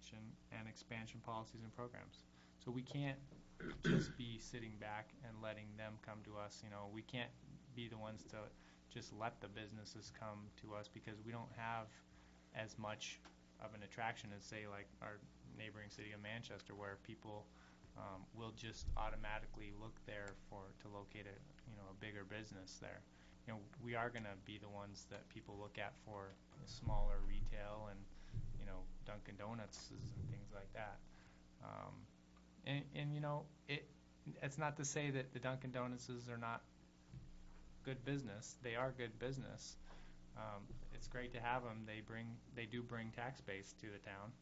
expansion and expansion policies and programs. So we can't just be sitting back and letting them come to us. We can't be the ones to just let the businesses come to us, because we don't have as much of an attraction as, say, like our neighboring city of Manchester, where people will just automatically look there to locate a bigger business there. We are going to be the ones that people look at for smaller retail and Dunkin' Donuts and things like that. It's not to say that the Dunkin' Donuts are not good business. They are good business. It's great to have them. They do bring tax base to the town.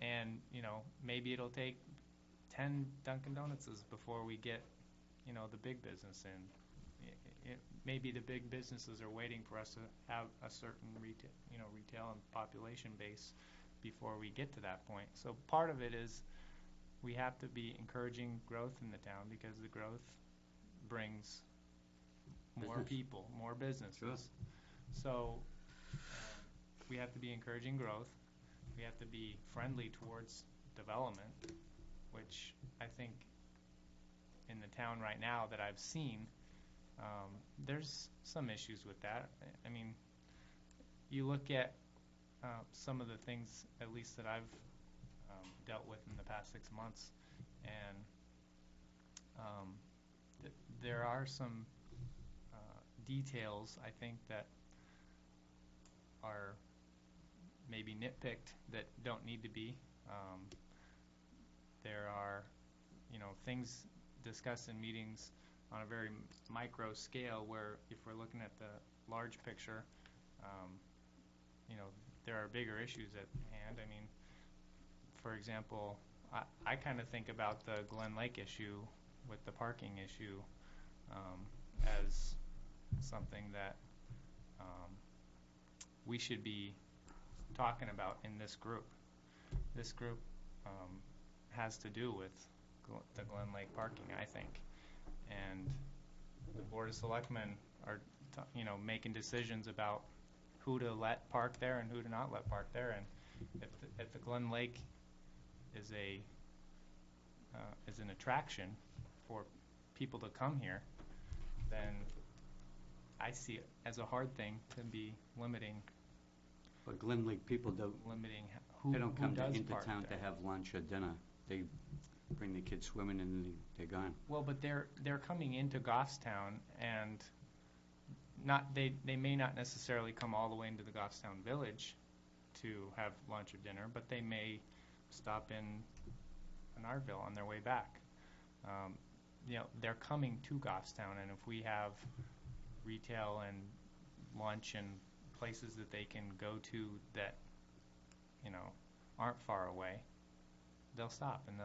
And maybe it'll take 10 Dunkin' Donuts before we get the big business in. Maybe the big businesses are waiting for us to have a certain retail and population base before we get to that point. So part of it is we have to be encouraging growth in the town, because the growth brings more people, more businesses. Sure. So we have to be encouraging growth. We have to be friendly towards development, which I think in the town right now that I've seen, there's some issues with that. I mean, you look at some of the things, at least that I've dealt with in the past 6 months, and there are some details, I think, that are maybe nitpicked that don't need to be. There are, things discussed in meetings on a very micro scale, where if we're looking at the large picture, there are bigger issues at hand. I mean, for example, I kind of think about the Glen Lake issue with the parking issue as something that we should be talking about in this group. This group has to do with the Glen Lake parking, I think. And the Board of Selectmen are, making decisions about who to let park there and who to not let park there. And if the Glen Lake is an attraction for people to come here, then I see it as a hard thing to be limiting. But Glen Lake people don't Who they don't come does into park town there. to have lunch or dinner. They bring the kids swimming and they're gone. Well, but they're coming into Goffstown, and they may not necessarily come all the way into the Goffstown Village to have lunch or dinner, but they may stop in Bernardville on their way back. They're coming to Goffstown, and if we have retail and lunch and places that they can go to that aren't far away, they'll stop and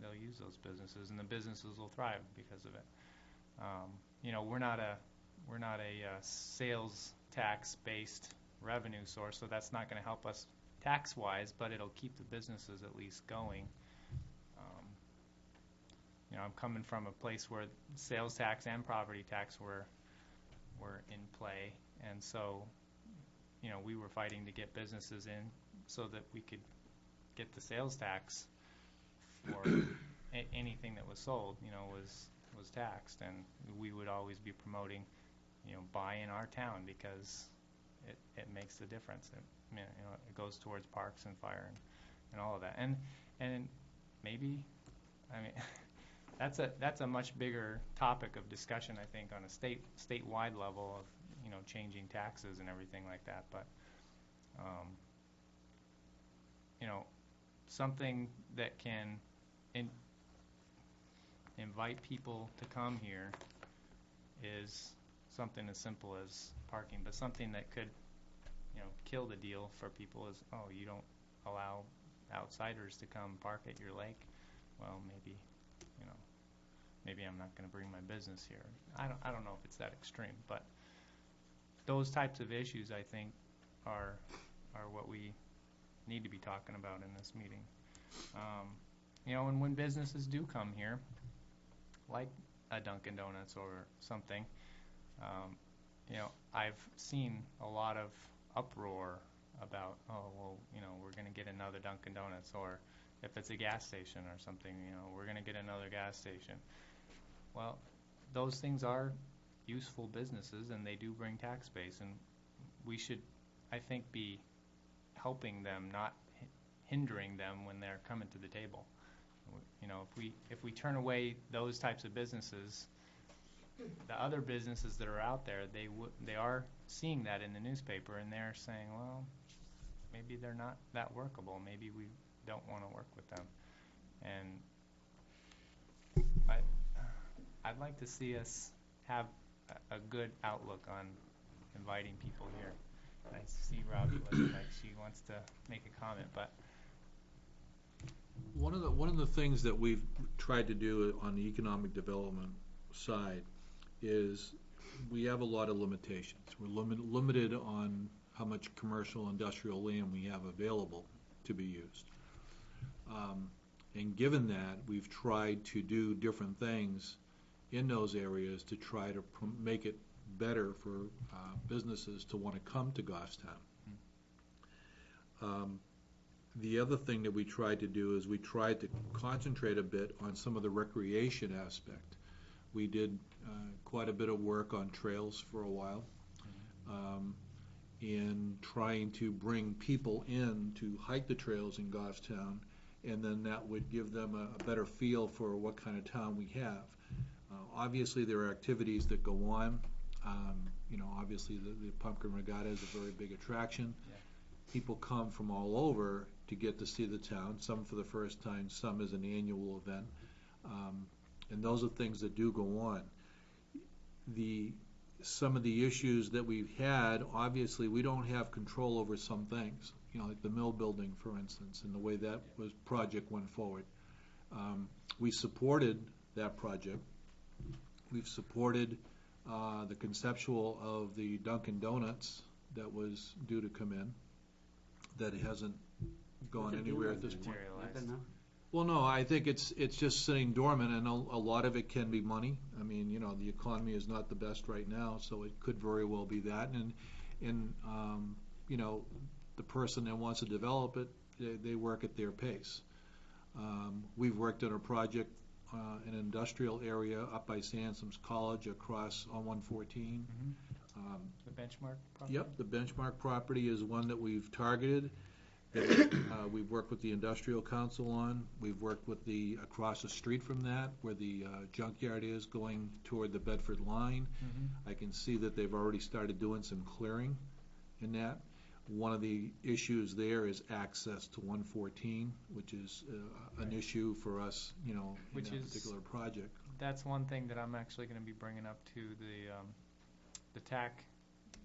they'll use those businesses, and the businesses will thrive because of it. We're not a sales tax based revenue source, so that's not going to help us tax wise, but it'll keep the businesses at least going. I'm coming from a place where sales tax and property tax were in play, and so we were fighting to get businesses in so that we could get the sales tax for anything that was sold, was taxed, and we would always be promoting, buy in our town, because it makes the difference. It goes towards parks and fire and all of that, and maybe, I mean, that's a much bigger topic of discussion, I think, on a statewide level of changing taxes and everything like that. But something that can invite people to come here is something as simple as parking, but something that could kill the deal for people is, you don't allow outsiders to come park at your lake. Well, maybe I'm not going to bring my business here. I don't know if it's that extreme, but those types of issues, I think, are what we need to be talking about in this meeting. And when businesses do come here, like a Dunkin' Donuts or something, I've seen a lot of uproar about, we're going to get another another Dunkin' Donuts, or if it's a gas station or something, we're going to get another gas station. Well, those things are useful businesses, and they do bring tax base, and we should, I think, be helping them, not hindering them when they're coming to the table. If we turn away those types of businesses, the other businesses that are out there, they are seeing that in the newspaper, and they're saying, well, maybe they're not that workable. Maybe we don't want to work with them. And I'd like to see us have a good outlook on inviting people here. I see Robbie looking like she wants to make a comment, but One of the things that we've tried to do on the economic development side is we have a lot of limitations. We're limited on how much commercial industrial land we have available to be used. And given that, we've tried to do different things in those areas to try to make it better for businesses to want to come to Goffstown. The other thing that we tried to do is we tried to concentrate a bit on some of the recreation aspect. We did quite a bit of work on trails for a while, in trying to bring people in to hike the trails in Goffstown, and then that would give them a better feel for what kind of town we have. Obviously, there are activities that go on. Obviously, the Pumpkin Regatta is a very big attraction. Yeah. People come from all over to get to see the town, some for the first time, some as an annual event. And those are things that do go on. Some of the issues that we've had, obviously, we don't have control over some things, like the mill building, for instance, and the way that project went forward. We supported that project. We've supported the conceptual of the Dunkin' Donuts that was due to come in, that it hasn't gone anywhere at this point. materialized. Well, no, I think it's just sitting dormant, and a lot of it can be money. I mean, the economy is not the best right now, so it could very well be that. And the person that wants to develop it, they work at their pace. We've worked on a project, an industrial area up by Sansom's College across on 114. The benchmark property? Yep, the benchmark property is one that we've targeted. We've worked with the Industrial Council on. We've worked with across the street from that, where the junkyard is going toward the Bedford line. I can see that they've already started doing some clearing in that. One of the issues there is access to 114, which is an issue for us, in that particular project. That's one thing that I'm actually going to be bringing up to the TAC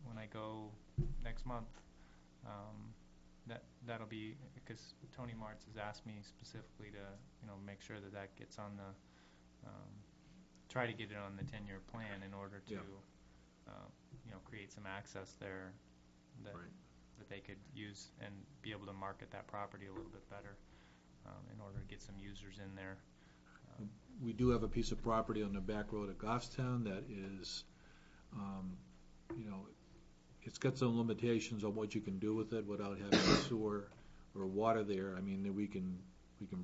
when I go next month. That'll be because Tony Martz has asked me specifically to make sure that gets on the try to get it on the 10-year plan in order to create some access there that they could use and be able to market that property a little bit better in order to get some users in there. We do have a piece of property on the back road of Goffstown that is, it's got some limitations on what you can do with it without having sewer or water there. I mean, we can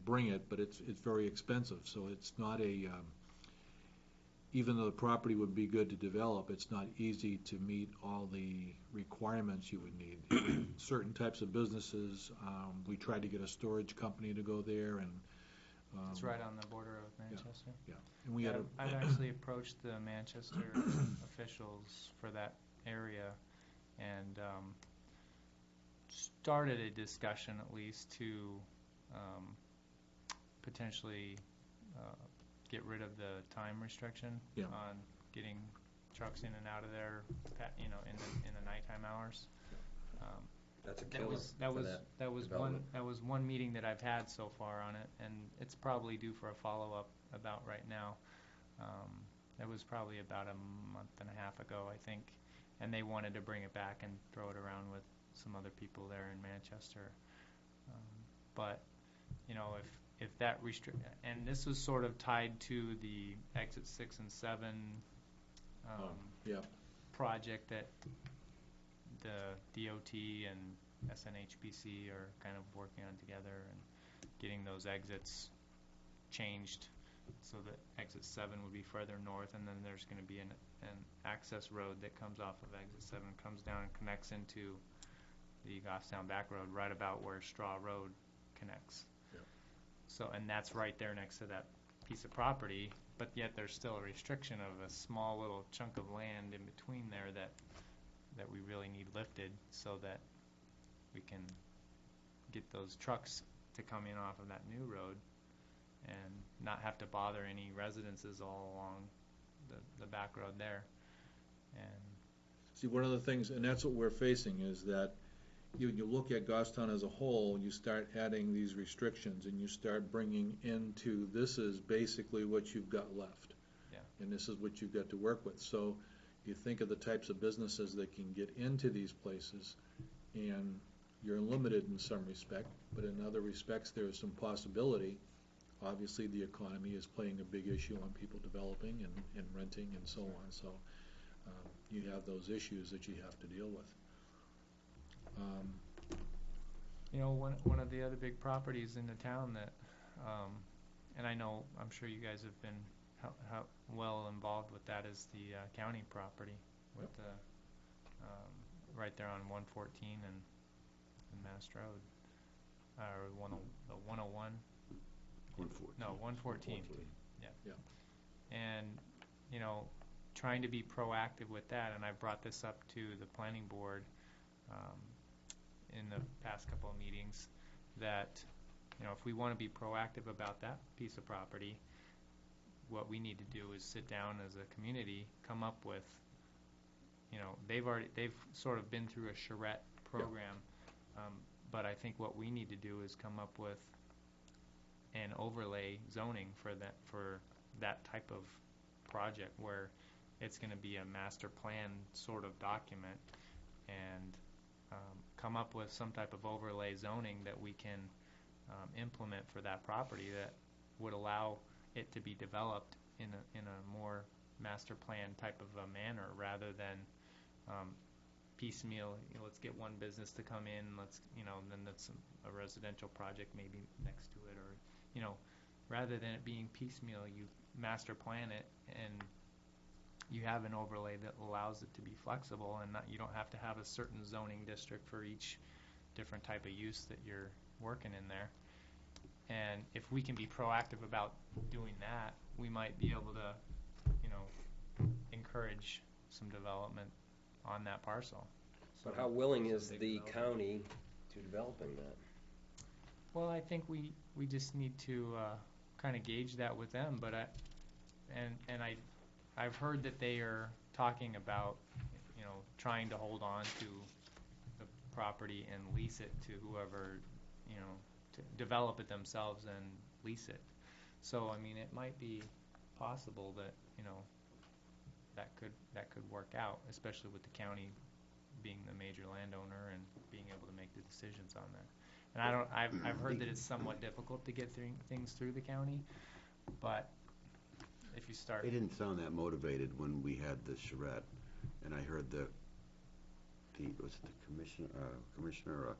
bring it, but it's very expensive. So it's not even though the property would be good to develop, it's not easy to meet all the requirements you would need. Certain types of businesses, we tried to get a storage company to go there, and It's right on the border of Manchester. yeah. And we had I've actually approached the Manchester officials for that area and started a discussion at least to potentially get rid of the time restriction on getting trucks in and out of there, in the nighttime hours. That's a killer. That was one meeting that I've had so far on it, and it's probably due for a follow-up about right now. It was probably about a month and a half ago, I think, and they wanted to bring it back and throw it around with some other people there in Manchester. But if that and this was sort of tied to the exit 6 and 7 project that the DOT and SNHPC are kind of working on together and getting those exits changed so that exit 7 would be further north, and then there's going to be an access road that comes off of exit 7, comes down and connects into the Goffstown back road right about where Straw Road connects. Yeah. So, and that's right there next to that piece of property, but yet there's still a restriction of a small little chunk of land in between there that we really need lifted so that we can get those trucks to come in off of that new road and not have to bother any residences all along the back road there. And See, one of the things, and that's what we're facing, is that you look at Goffstown as a whole, you start adding these restrictions, and you start bringing into, this is basically what you've got left. Yeah. And this is what you've got to work with. So you think of the types of businesses that can get into these places, and you're limited in some respect, but in other respects there is some possibility. Obviously, the economy is playing a big issue on people developing and renting and so on. So you have those issues that you have to deal with. you know, one of the other big properties in the town that, and I know, I'm sure you guys have been how well involved with that, is the county property with the right there on 114 and Mass Road, or the 101. 114. No, 114. Yeah. Yeah. And, you know, trying to be proactive with that, and I brought this up to the planning board in the past couple of meetings, that, you know, if we want to be proactive about that piece of property, what we need to do is sit down as a community, come up with, you know, they've sort of been through a charrette program, but I think what we need to do is come up with an overlay zoning for that type of project, where it's going to be a master plan sort of document, and come up with some type of overlay zoning that we can implement for that property that would allow it to be developed in a more master plan type of a manner, rather than piecemeal. You know, let's get one business to come in, then that's a residential project maybe next to it, or, you know, rather than it being piecemeal, you master plan it and you have an overlay that allows it to be flexible, and you don't have to have a certain zoning district for each different type of use that you're working in there. And if we can be proactive about doing that, we might be able to, you know, encourage some development on that parcel. But how willing is the county to developing that? Well, I think we just need to kind of gauge that with them. But I've heard that they are talking about, you know, trying to hold on to the property and lease it to whoever, you know, to develop it themselves and lease it. So, I mean, it might be possible that, you know, that could work out, especially with the county being the major landowner and being able to make the decisions on that. And I've heard that it's somewhat difficult to get things through the county, but if you start. They didn't sound that motivated when we had the charrette, and I heard was it the commissioner,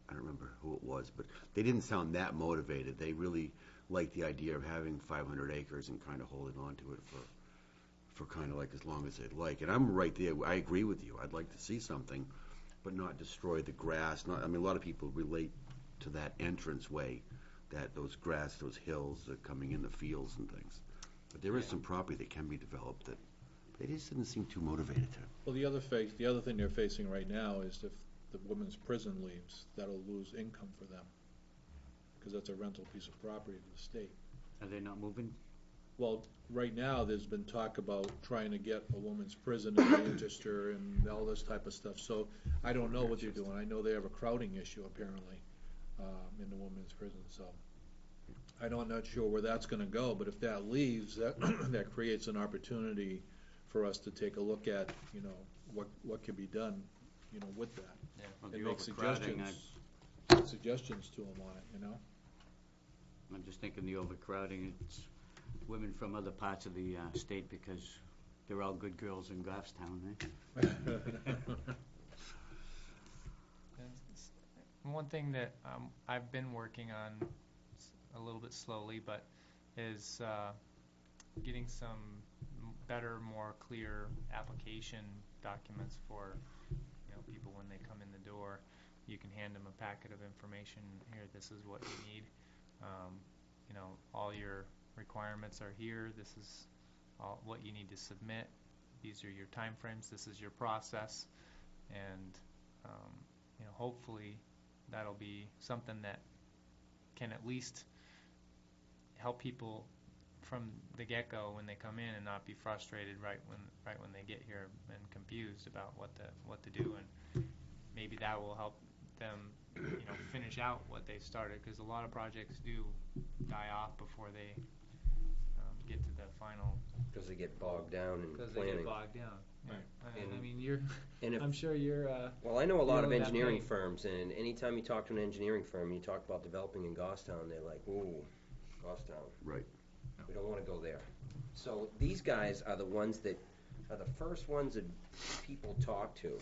I don't remember who it was, but they didn't sound that motivated. They really liked the idea of having 500 acres and kind of holding on to it for kind of like as long as they'd like. And I'm right there. I agree with you. I'd like to see something, but not destroy the grass. I mean, a lot of people relate to that entrance way, those hills that are coming in the fields and things. But there is some property that can be developed that they just didn't seem too motivated to. Well, the other thing they're facing right now is if the women's prison leaves, that'll lose income for them, because that's a rental piece of property to the state. Are they not moving? Well, right now, there's been talk about trying to get a women's prison in Manchester and all this type of stuff. So I don't know what they're doing. I know they have a crowding issue, apparently, in the women's prison. So I'm not sure where that's going to go. But if that leaves, that creates an opportunity for us to take a look at, you know, what can be done, you know, with that. Yeah. Well, And the make overcrowding, suggestions to them on it, you know. I'm just thinking the overcrowding, it's women from other parts of the state, because they're all good girls in Goffstown, eh? One thing that I've been working on a little bit slowly, but is getting some better, more clear application documents for people when they come in the door. You can hand them a packet of information. Here, this is what you need. All your requirements are here. This is what you need to submit. These are your time frames. This is your process, and hopefully that'll be something that can at least help people from the get-go when they come in and not be frustrated right when they get here and confused about what to do, and maybe that will help them finish out what they started, because a lot of projects do die off before they get to the final, Because they get bogged down in because they planning. get bogged down. Yeah. And- I mean, you're And if, I'm sure you're well, I know a lot of feeling that engineering pain. firms, and anytime you talk to an engineering firm, you talk about developing in Goffstown, they're like, ooh, Goffstown. Right. We don't want to go there. So these guys are the ones that are the first ones that people talk to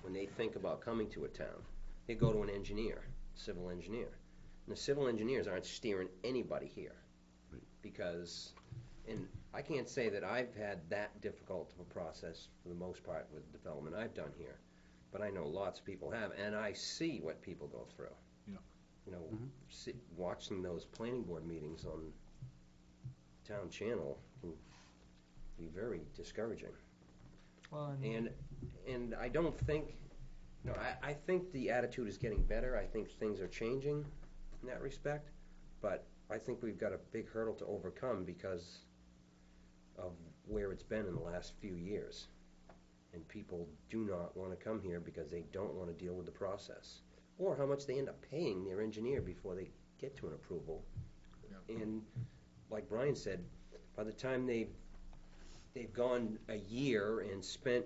when they think about coming to a town. They go to an engineer, civil engineer. And the civil engineers aren't steering anybody here. Right. Because, and I can't say that I've had that difficult of a process for the most part with development I've done here. But I know lots of people have, and I see what people go through. Yeah. Watching those planning board meetings on town channel can be very discouraging. well, And I don't think, I think the attitude is getting better. I think things are changing in that respect. But I think we've got a big hurdle to overcome because of where it's been in the last few years. And people do not want to come here because they don't want to deal with the process. Or how much they end up paying their engineer before they get to an approval. Yeah. And like Brian said, by the time they've gone a year and spent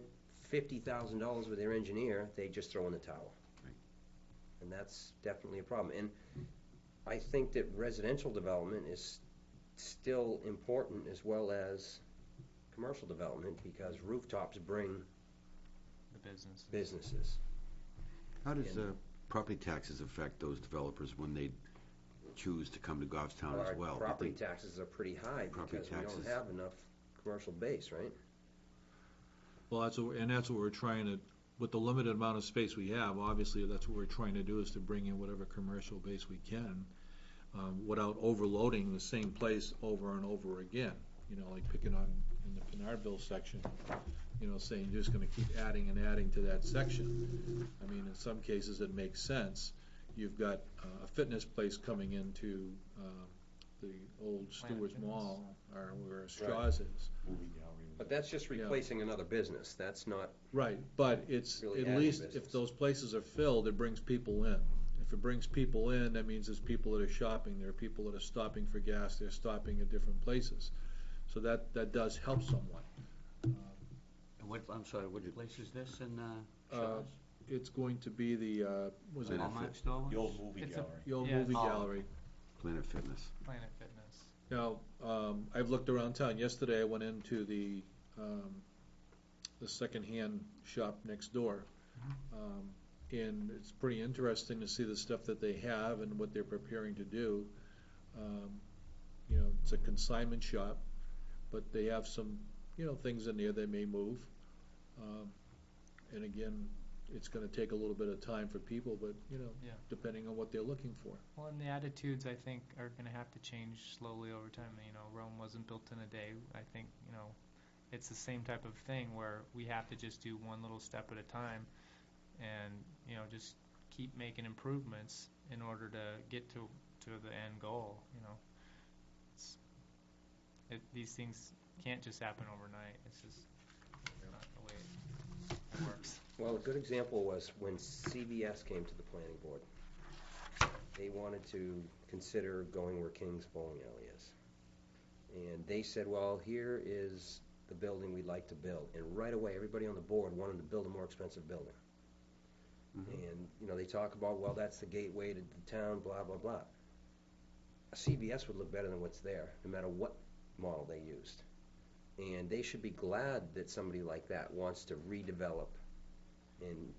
$50,000 with their engineer, they just throw in the towel. Right. And that's definitely a problem. And I think that residential development is still important as well as commercial development because rooftops bring the business. businesses. How does And- property taxes affect those developers when they choose to come to Goffstown Our as well? Do you property think- taxes are pretty high Property because we don't taxes. have enough commercial base, right? Well, that's what we're trying to, with the limited amount of space we have, obviously, that's what we're trying to do, is to bring in whatever commercial base we can, without overloading the same place over and over again. Like picking on, in the Pinardville section, saying you're just gonna keep adding and adding to that section. I mean, in some cases, it makes sense. You've got a fitness place coming into the old Stewart's Fitness. Mall, or where Strauss is. But that's just Yeah. replacing another business. That's not, Right, but it's, Really at adding least business. if those places are filled, it brings people in. If it brings people in, that means there's people that are shopping, there are people that are stopping for gas, they're stopping at different places. So that does help somewhat. I'm sorry, which place is this in Uh, Shaw's? It's going to be the, was it, Planet Walmart store? The old movie It's a- gallery. the old Yeah. movie Oh. gallery. Planet Fitness. Planet Fitness. Now, I've looked around town. Yesterday, I went into the secondhand shop next door. And it's pretty interesting to see the stuff that they have and what they're preparing to do. It's a consignment shop, but they have some, things in there they may move. And again, it's gonna take a little bit of time for people, but, Yeah. depending on what they're looking for. Well, and the attitudes, I think, are going to have to change slowly over time. Rome wasn't built in a day. I think, it's the same type of thing where we have to just do one little step at a time and, just keep making improvements in order to get to the end goal, these things can't just happen overnight. It's just not the way it works. well, a good example was when CVS came to the planning board. They wanted to consider going where King's Bowling Alley is. And they said, well, here is the building we'd like to build. And right away, everybody on the board wanted to build a more expensive building. And, they talk about, well, that's the gateway to the town, blah, blah, blah. A CVS would look better than what's there, no matter what model they used. And they should be glad that somebody like that wants to redevelop, and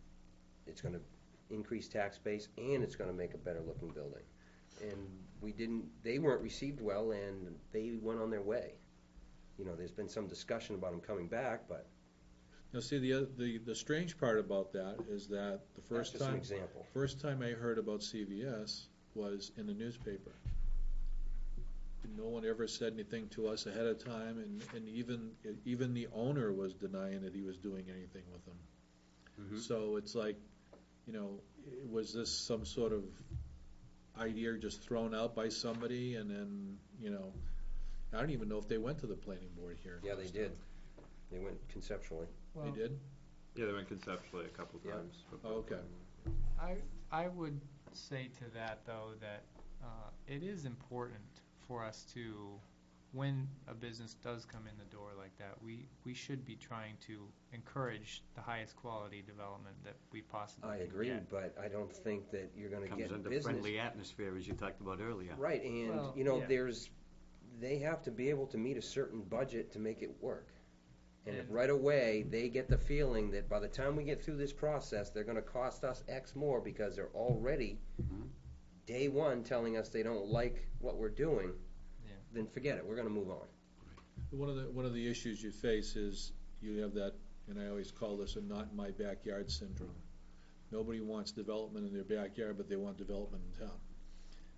it's going to increased tax base, and it's gonna make a better looking building. And they weren't received well, and they went on their way. You know, there's been some discussion about them coming back, but Now, see, the strange part about that is that the that's just an example. first time I heard about CVS was in the newspaper. No one ever said anything to us ahead of time, and even the owner was denying that he was doing anything with them. Mhm. So it's like, you know, was this some sort of idea just thrown out by somebody, and then, you know, I don't even know if they went to the planning board here. Yeah, they did. They went conceptually. They did? Yeah, they went conceptually a couple Yeah. times. Oh, okay. I would say to that, though, that it is important for us to, when a business does come in the door like that, we should be trying to encourage the highest quality development that we possibly I can agree, get. but I don't think that you're gonna Comes get under business. friendly atmosphere, as you talked about earlier. Right, and, Well, you know, yeah. they have to be able to meet a certain budget to make it work. And if And- right away, they get the feeling that by the time we get through this process, they're gonna cost us X more because they're already, Mhm. day one, telling us they don't like what we're doing, Yeah. then forget it, we're gonna move on. One of the issues you face is you have that, and I always call this a not in my backyard syndrome. Nobody wants development in their backyard, but they want development in town.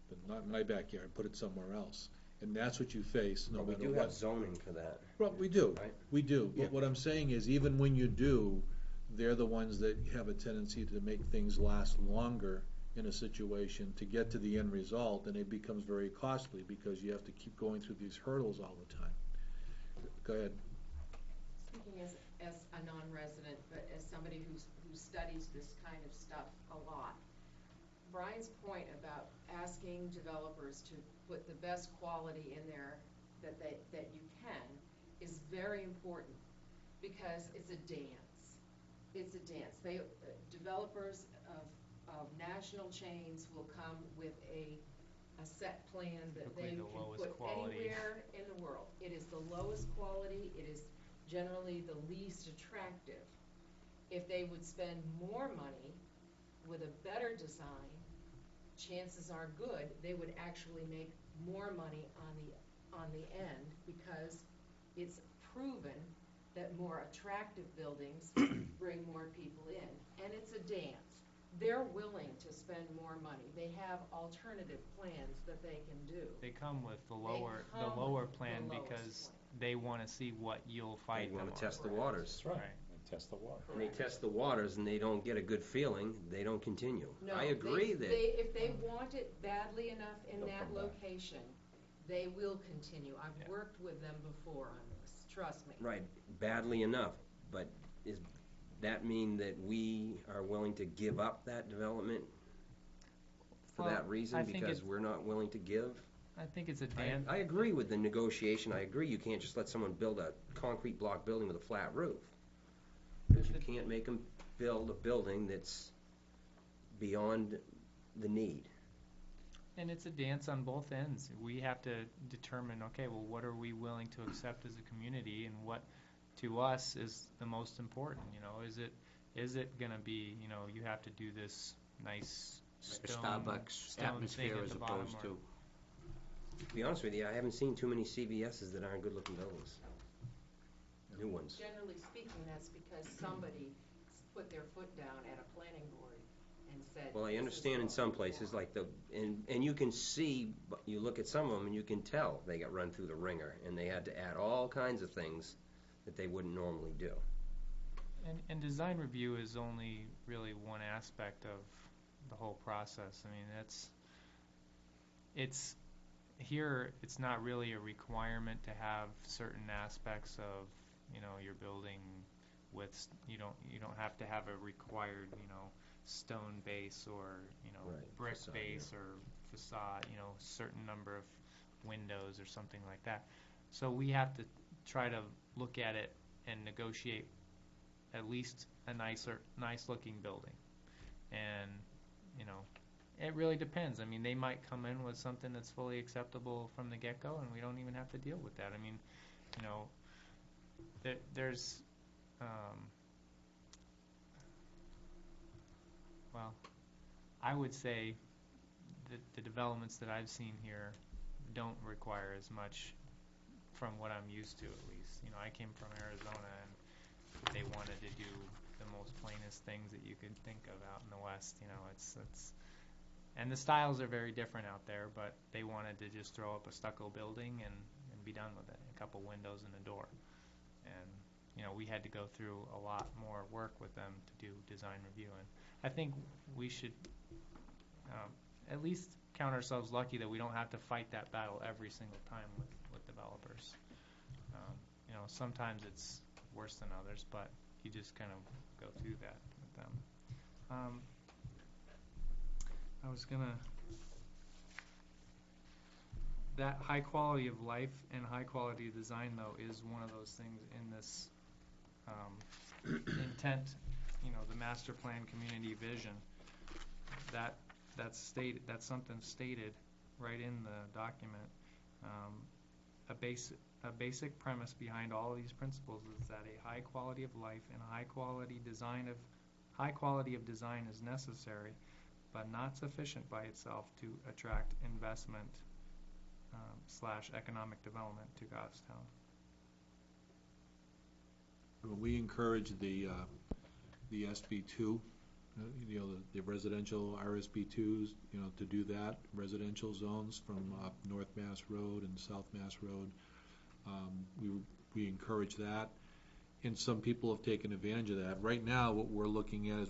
But not in my backyard, put it somewhere else. And that's what you face, no But we matter do have what. zoning for that, Well, we do, right? we do. Yeah. But what I'm saying is, even when you do, they're the ones that have a tendency to make things last longer in a situation to get to the end result, and it becomes very costly because you have to keep going through these hurdles all the time. Go ahead. Speaking as a non-resident, but as somebody who studies this kind of stuff a lot, Brian's point about asking developers to put the best quality in there that you can is very important, because it's a dance. It's a dance. Developers of national chains will come with a set plan that Typically they the can lowest put quality. anywhere in the world. It is the lowest quality, it is generally the least attractive. If they would spend more money with a better design, chances are good they would actually make more money on the end, because it's proven that more attractive buildings bring more people in, and it's a dance. They're willing to spend more money. They have alternative plans that they can do. They come with the come lower with the plan lowest because plan. they want to see what you'll fight They them wanna on. test the Correct. waters. Right. And test the water. When they test the waters and they don't get a good feeling, they don't continue. No, I agree that, if they want it badly enough in They'll that come back. location, they will continue. I've Yeah. worked with them before on this, trust me. right, badly enough, but is that mean that we are willing to give up that development for Well, that reason, I think because it's- we're not willing to give? I think it's a I dance. I agree with the negotiation, I agree you can't just let someone build a concrete block building with a flat roof. But you can't make them build a building that's beyond the need. And it's a dance on both ends. We have to determine, okay, well, what are we willing to accept as a community, and what, to us, is the most important? You know, is it gonna be, you know, you have to do this nice Like a stone Starbucks thing atmosphere at as the bottom, opposed or- to. To be honest with you, I haven't seen too many CVS's that aren't good-looking buildings. New ones. Generally speaking, that's because somebody put their foot down at a planning board and said. Well, I "This is understand in what some we places, want." like and you can see, you look at some of them and you can tell they got run through the ringer, and they had to add all kinds of things that they wouldn't normally do. And design review is only really one aspect of the whole process. I mean, it's not really a requirement to have certain aspects of, you know, your building with, you don't have to have a required, you know, stone base or, you know, Right, brick facade, base or facade, you know, certain number of windows or something like that. So we have to try to look at it and negotiate at least a nice looking building. And, you know, it really depends. I mean, they might come in with something that's fully acceptable from the get-go, and we don't even have to deal with that. I mean, you know, there's, well, I would say that the developments that I've seen here don't require as much from what I'm used to, at least. You know, I came from Arizona, and they wanted to do the most plainest things that you could think of out in the West. You know, it's and the styles are very different out there, but they wanted to just throw up a stucco building and be done with it, a couple windows and a door. And, you know, we had to go through a lot more work with them to do design review. And I think we should at least count ourselves lucky that we don't have to fight that battle every single time with developers. You know, sometimes it's worse than others, but you just kind of go through that with them. I was gonna, that high quality of life and high quality of design, though, is one of those things in this intent, you know, the master plan community vision. That's stated, that's something stated right in the document. A basic premise behind all of these principles is that a high quality of life and high quality of design is necessary, but not sufficient by itself to attract investment / economic development to Goffstown. We encourage the SB2, you know, the residential RSB2s, you know, to do that, residential zones from North Mass Road and South Mass Road. We encourage that, and some people have taken advantage of that. Right now, what we're looking at is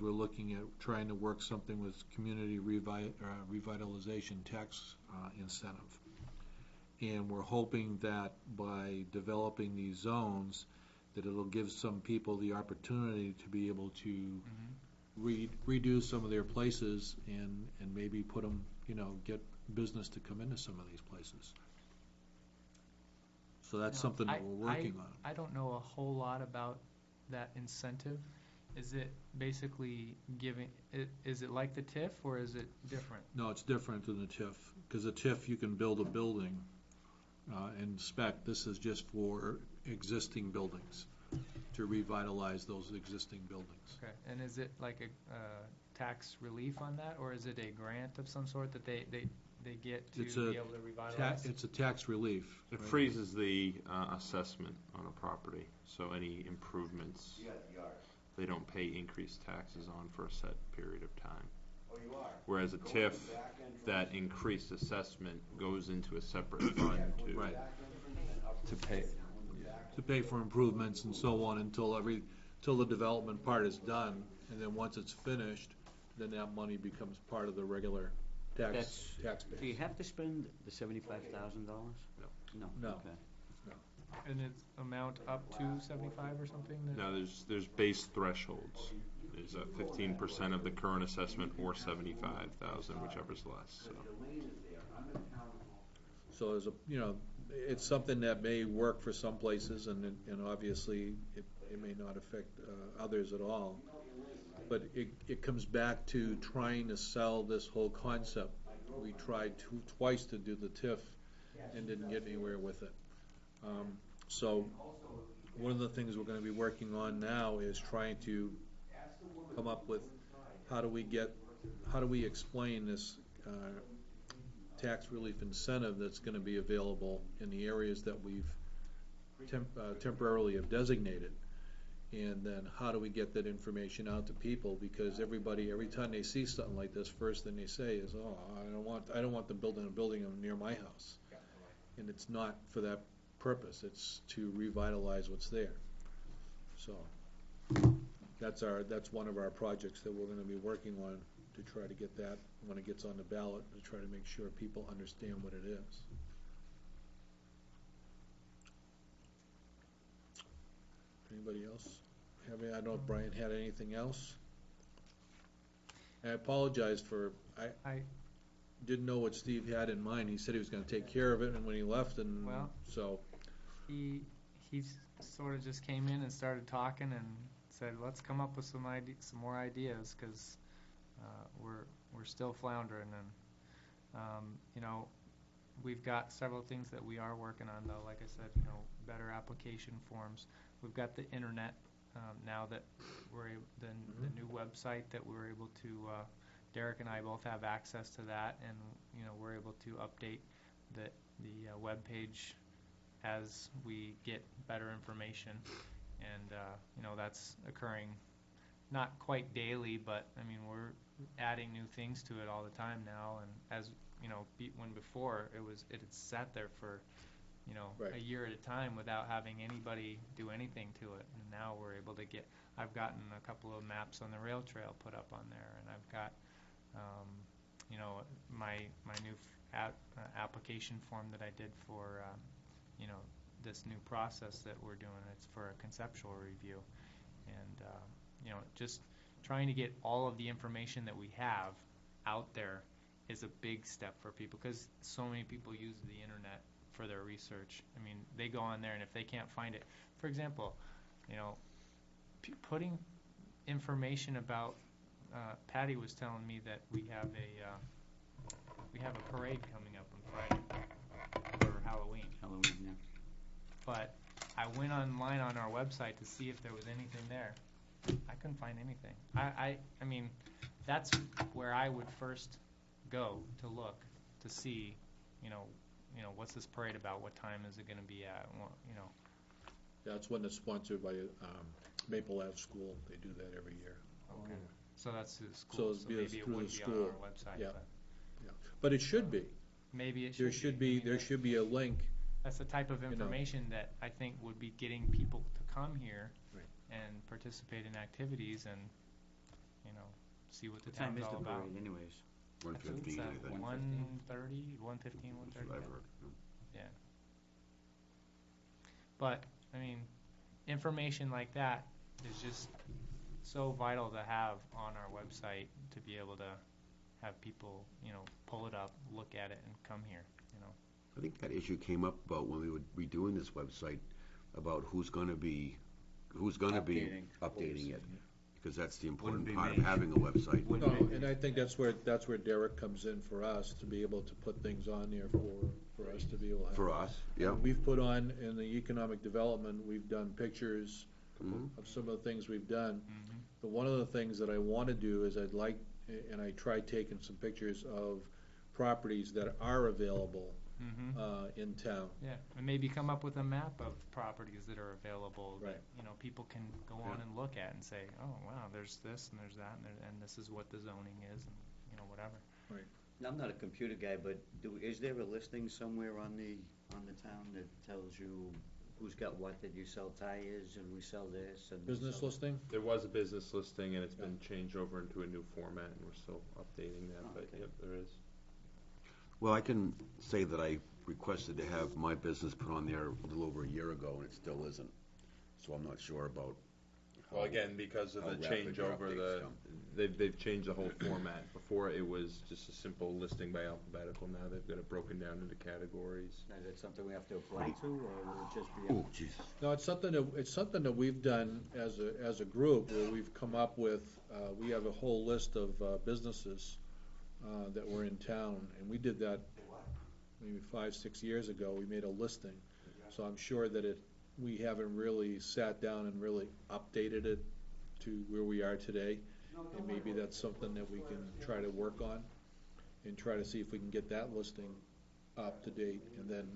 trying to work something with community revitalization tax incentive. And we're hoping that by developing these zones, that it'll give some people the opportunity to be able to redo some of their places and maybe put them, you know, get business to come into some of these places. So that's something that we're working on. I don't know a whole lot about that incentive. Is it basically giving, is it like the TIF or is it different? No, it's different than the TIF, because the TIF, you can build a building and spec. This is just for existing buildings, to revitalize those existing buildings. Okay, and is it like a tax relief on that, or is it a grant of some sort that they get to be able to revitalize? It's a tax relief. It right? freezes the assessment on a property, so any improvements, they don't pay increased taxes on for a set period of time. Whereas a TIF, that increased assessment goes into a separate fund Right. to pay. To pay for improvements and so on until the development part is done, and then once it's finished, then that money becomes part of the regular tax Do you base. have to spend the $75,000? No. No. Okay. And it's amount up to 75 or something? Now, there's base thresholds. There's 15% of the current assessment or 75,000, whichever's less. So. So as a, you know, it's something that may work for some places, and obviously it may not affect others at all. But it comes back to trying to sell this whole concept. We tried twice to do the TIF and didn't get anywhere with it. So one of the things we're going to be working on now is trying to come up with how do we explain this tax relief incentive that's going to be available in the areas that we've temporarily have designated, and then how do we get that information out to people, because every time they see something like this, first thing they say is, oh, I don't want them building a building near my house. And it's not for that purpose, it's to revitalize what's there. So that's one of our projects that we're going to be working on, to try to get that when it gets on the ballot, to try to make sure people understand what it is. Anybody else? I don't know if Brian had anything else. I apologize for, I didn't know what Steve had in mind. He said he was going to take care of it, and when he left, and Well, so. He sort of just came in and started talking and said, let's come up with some more ideas, because we're still floundering. And you know, we've got several things that we are working on, though. Like I said, you know, better application forms. We've got the internet now that the new website that we're able to Derek and I both have access to that, and we're able to update the web page as we get better information, and that's occurring not quite daily, but I mean we're adding new things to it all the time now, and as when before it had sat there for Right. a year at a time without having anybody do anything to it, and now we're able to I've gotten a couple of maps on the rail trail put up on there, and I've got my new application form that I did for this new process that we're doing. It's for a conceptual review, and just trying to get all of the information that we have out there is a big step for people, because so many people use the internet for their research. I mean, they go on there, and if they can't find it, for example, putting information about Patty was telling me that we have a parade coming up on Friday for Halloween. Halloween, yeah. But I went online on our website to see if there was anything there. I couldn't find anything. I mean, that's where I would first go to look to see, what's this parade about? What time is it going to be at? That's one that's sponsored by Maple Ave School. They do that every year. Okay. So that's through the school. So So maybe it through would the be on school. our website. Yeah. But But it should be. maybe it There should should I be, mean, there should be a link. That's the type of information that I think would be getting people to come here Right. and participate in activities and, see what the What time town's is the all about. parade anyways? 1:15, I think. 1:30, 1:15, That's what I've 1:30. heard. Yeah. But, I mean, information like that is just so vital to have on our website to be able to have people, pull it up, look at it, and come here, I think that issue came up about when we were redoing this website, about who's gonna be updating it. Because that's the important be part of me. having a website. No, and I think that's where Derek comes in for us, to be able to put things on there for us to be able to have. For us, yeah. We've put on, in the economic development, we've done pictures Mhm. of some of the things we've done. Mm-hmm. But one of the things that I want to do is I'd like, and I tried taking some pictures of properties that are available Mm-hmm. in town. Yeah, and maybe come up with a map of properties that are available that, Right. people can go on and look at and say, oh, wow, there's this and there's that, and this is what the zoning is, and, whatever. I'm not a computer guy, but is there a listing somewhere on the town that tells you who's got what, that you sell tires and we sell this and we Business sell- listing? There was a business listing, and it's been changed over into a new format, and we're still updating that, but okay. yep, there is. Well, I can say that I requested to have my business put on there a little over a year ago, and it still isn't. So I'm not sure about. Well, again, because of how the rapid your changeover, updates come. they've changed the whole format. Before, it was just a simple listing by alphabetical. Now they've got it broken down into categories. Is that something we have to apply to, or will it just be? Oh, Jesus. No, it's something that we've done as a group, where we've come up with, we have a whole list of businesses that were in town, and we did that maybe 5-6 years ago. We made a listing, so I'm sure that we haven't really sat down and really updated it to where we are today, and maybe that's something that we can try to work on and try to see if we can get that listing up to date, and then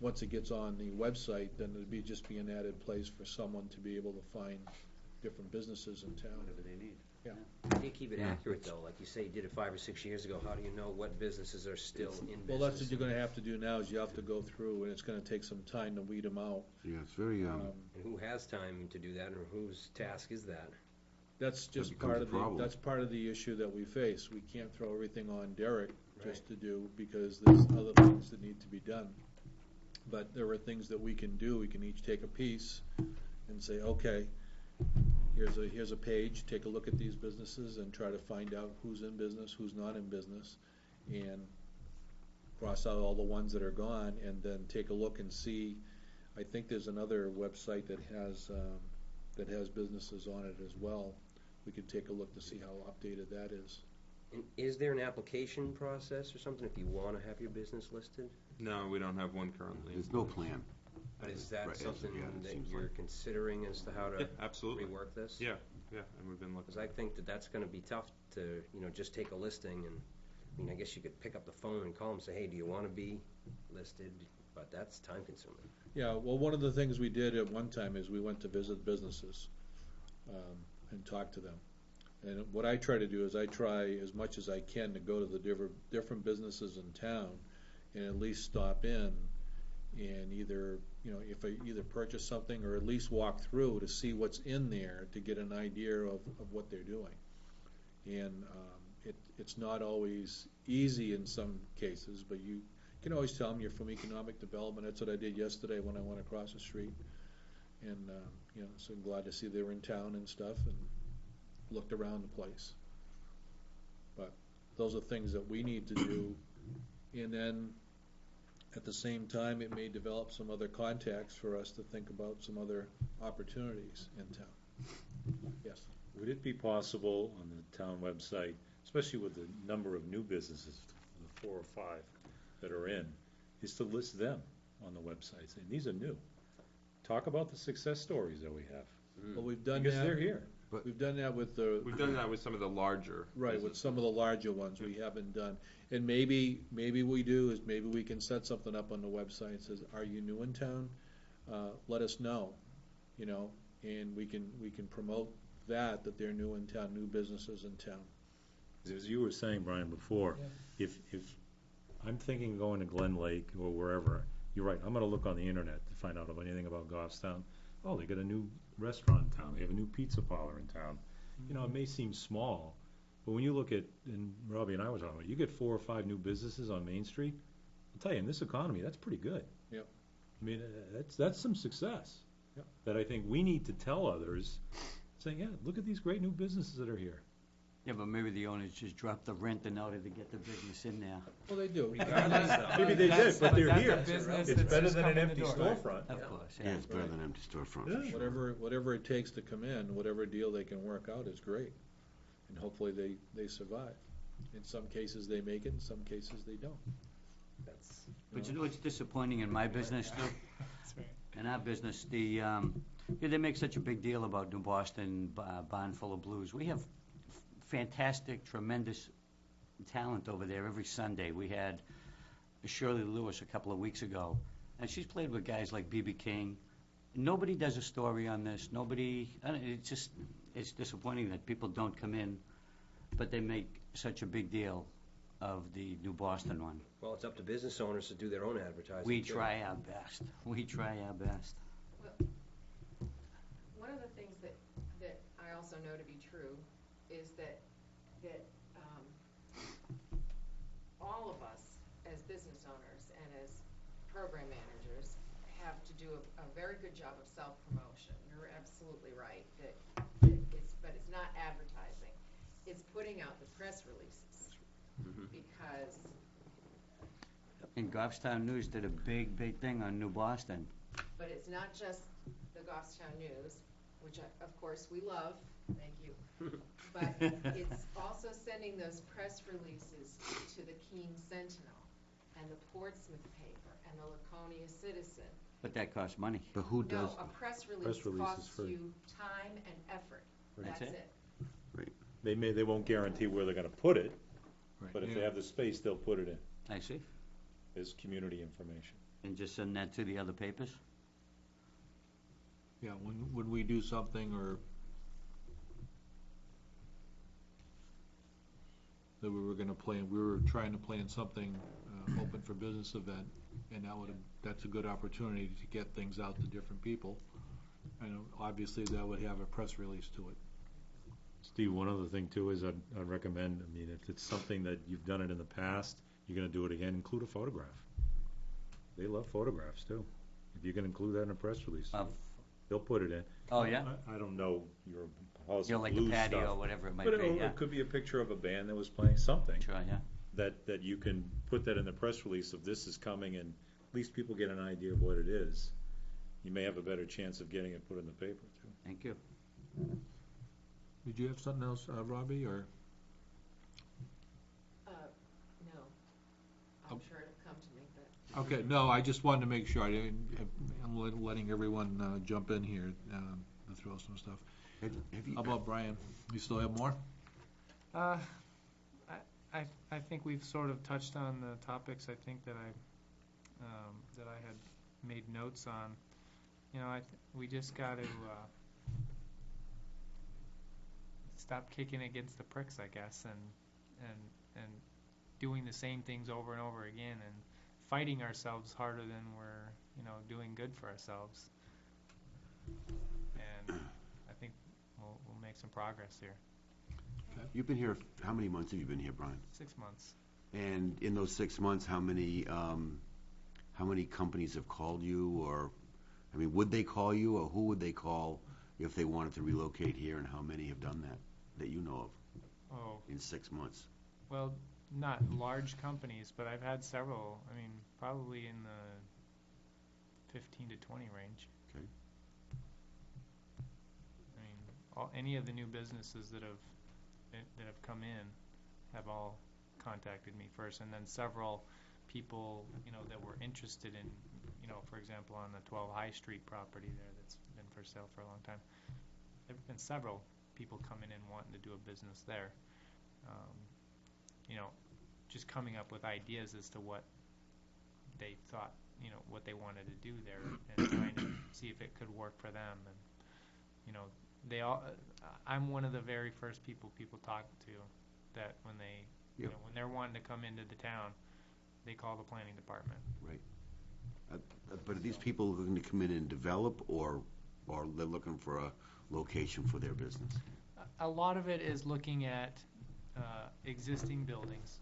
once it gets on the website, then it'd just be an added place for someone to be able to find different businesses in town. Whatever they need. How do you keep it accurate, though? Like you say, you did it 5 or 6 years ago. How do you know what businesses are still in business? Well, that's what you're gonna have to do now, is you have to go through, and it's gonna take some time to weed them out. Yeah, it's very, And who has time to do that, or whose task is that? That's just becomes part a of the, problem. that's part of the issue that we face. We can't throw everything on Derek just to do, because there's other things that need to be done. But there are things that we can do. We can each take a piece and say, okay, here's a page, take a look at these businesses and try to find out who's in business, who's not in business, and cross out all the ones that are gone, and then take a look and see. I think there's another website that has businesses on it as well. We could take a look to see how updated that is. And is there an application process or something if you want to have your business listed? No, we don't have one currently. there's no plan. But is that Right, something yeah, it that seems you're like. considering as to how Yeah, to absolutely. rework this? Yeah, Yeah, and we've been looking. Because I think that that's gonna be tough to, just take a listing and, I guess you could pick up the phone and call them and say, hey, do you wanna be listed? But that's time consuming. Yeah, well, one of the things we did at one time is we went to visit businesses and talk to them. And what I try to do is I try as much as I can to go to the different businesses in town and at least stop in and either, if I either purchase something or at least walk through to see what's in there to get an idea of what they're doing. And it's not always easy in some cases, but you can always tell them you're from economic development. That's what I did yesterday when I went across the street. And, so I'm glad to see they were in town and stuff and looked around the place. But those are things that we need to do. And then at the same time, it may develop some other contacts for us to think about some other opportunities in town. Yes. Would it be possible on the town website, especially with the number of new businesses, the 4 or 5 that are in, is to list them on the website, saying, these are new. Talk about the success stories that we have, Well, we've done because that. they're here. But we've done that with the. We've done that with some of the larger. Right, with businesses. some of the larger ones we haven't done. And maybe we do is maybe we can set something up on the website that says, are you new in town? Let us know, and we can promote that they're new in town, new businesses in town. As you were saying, Brian, before, if I'm thinking of going to Glen Lake or wherever, you're right, I'm gonna look on the internet to find out about anything about Goffstown. Oh, they got a new restaurant in town, they have a new pizza parlor in town. It may seem small, but when you look at, and Robbie and I were talking about, you get 4 or 5 new businesses on Main Street, I'll tell you, in this economy, that's pretty good. Yep. That's some success. Yep. That I think we need to tell others, saying, yeah, look at these great new businesses that are here. Yeah, but maybe the owners just dropped the rent in order to get the business in there. Well, they do. Maybe they did, but they're that's a here. business It's that's better just than an come in the empty door. storefront. Of course, Yeah, it's better than an empty storefront, Yeah. for sure. Whatever it takes to come in, whatever deal they can work out is great. And hopefully they survive. In some cases they make it, in some cases they don't. That's, But you know what's disappointing in my business too? That's right. In our business, they make such a big deal about New Boston, Barn Full of Blues. We have fantastic, tremendous talent over there every Sunday. We had Shirley Lewis a couple of weeks ago, and she's played with guys like B.B. King. Nobody does a story on this. It's disappointing that people don't come in, but they make such a big deal of the New Boston one. well, it's up to business owners to do their own advertising. We too. try our best. We try our best. One of the things that I also know to be true is that all of us as business owners and as program managers have to do a very good job of self-promotion. You're absolutely right but it's not advertising. It's putting out the press releases because. And Goffstown News did a big thing on New Boston. But it's not just the Goffstown News, which of course we love, thank you. But it's also sending those press releases to the Keene Sentinel and the Portsmouth paper and the Laconia Citizen. But that costs money. But who No, does, a press release Press release is costs free. you time and effort. That's That's it. it. They won't guarantee where they're gonna put it, Right. but if they have the space, they'll put it in I see. as community information. And just send that to the other papers? Yeah, when we do something or that we were trying to plan something, open for business event, and that's a good opportunity to get things out to different people. And obviously that would have a press release to it. Steve, one other thing too is I'd recommend, if it's something that you've done it in the past, you're gonna do it again, include a photograph. They love photographs too. If you can include that in a press release, they'll put it in. Oh, yeah? I don't know your House You know, of like the Blues patio stuff. or whatever it might But be, yeah. it could be a picture of a band that was playing something, Sure, yeah. that you can put that in the press release of this is coming, and at least people get an idea of what it is. You may have a better chance of getting it put in the paper too. Thank you. Did you have something else, Robbie, or? No. I'm sure it'll come to me, but. Okay, no, I just wanted to make sure, I'm letting everyone jump in here to throw some stuff. Have you, How about Brian? You still have more? I think we've sort of touched on the topics I think that I had made notes on. You know, we just got to stop kicking against the pricks, I guess, and doing the same things over and over again, and fighting ourselves harder than we're, doing good for ourselves. And I think we'll make some progress here. you've been here, how many months have you been here, Brian? 6 months. And in those 6 months, how many companies have called you, or, I mean, would they call you, or who would they call if they wanted to relocate here, and how many have done that you know of Oh, in 6 months? well, not large companies, but I've had several. I mean, probably in the 15 to 20 range. Okay. I mean, any of the new businesses that have come in have all contacted me first, and then several people, that were interested in, for example, on the 12 High Street property there that's been for sale for a long time. There have been several people coming in wanting to do a business there. Just coming up with ideas as to what they thought, what they wanted to do there, and trying to see if it could work for them. And, they all, I'm one of the very first people talk to that when they, Yep. when they're wanting to come into the town, they call the planning department. But are these people looking to come in and develop, or they're looking for a location for their business? A lot of it is looking at existing buildings.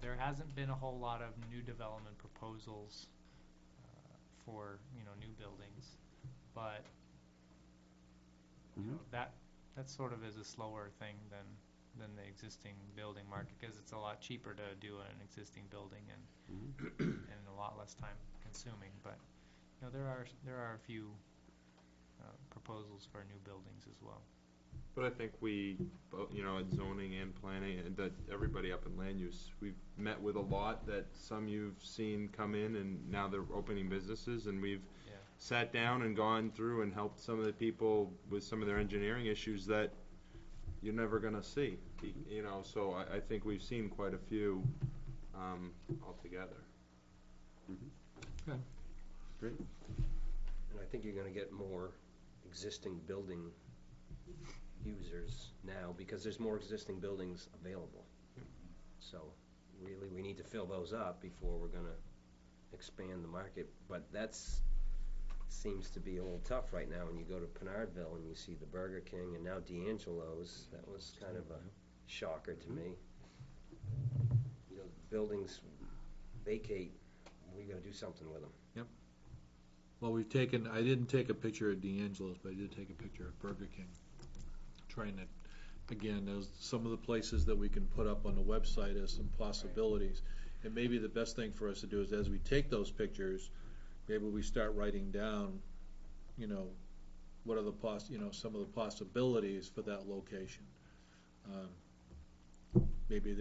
There hasn't been a whole lot of new development proposals for new buildings, but that sort of is a slower thing than the existing building market, because it's a lot cheaper to do an existing building and a lot less time consuming. But there are a few proposals for new buildings as well. But I think we, at zoning and planning, and that everybody up in land use, we've met with a lot that some you've seen come in and now they're opening businesses, and we've sat down and gone through and helped some of the people with some of their engineering issues that you're never going to see. So I think we've seen quite a few altogether. Okay. Great. And I think you're gonna get more existing building users now, because there's more existing buildings available. So, really, we need to fill those up before we're gonna expand the market, but seems to be a little tough right now when you go to Pinardville and you see the Burger King and now D'Angelo's. That was kind of a shocker to me. Buildings vacate, we gotta do something with them. Well, I didn't take a picture of D'Angelo's, but I did take a picture of Burger King. Trying to, again, there's some of the places that we can put up on the website as some possibilities. And maybe the best thing for us to do is, as we take those pictures, maybe we start writing down, what are some of the possibilities for that location. Maybe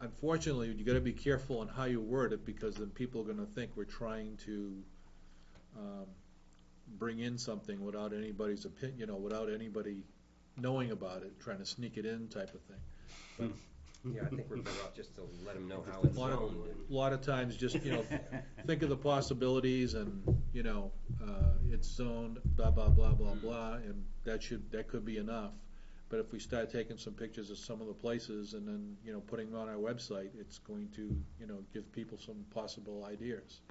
unfortunately, you got to be careful on how you word it, because then people are going to think we're trying to bring in something without anybody's opinion, without anybody knowing about it, trying to sneak it in type of thing. But Yeah, I think we're better off just to let them know how it's zoned. a lot of times, just, think of the possibilities, and, it's zoned, blah, blah, blah, blah, blah, and that could be enough. But if we start taking some pictures of some of the places and then, putting them on our website, it's going to, give people some possible ideas.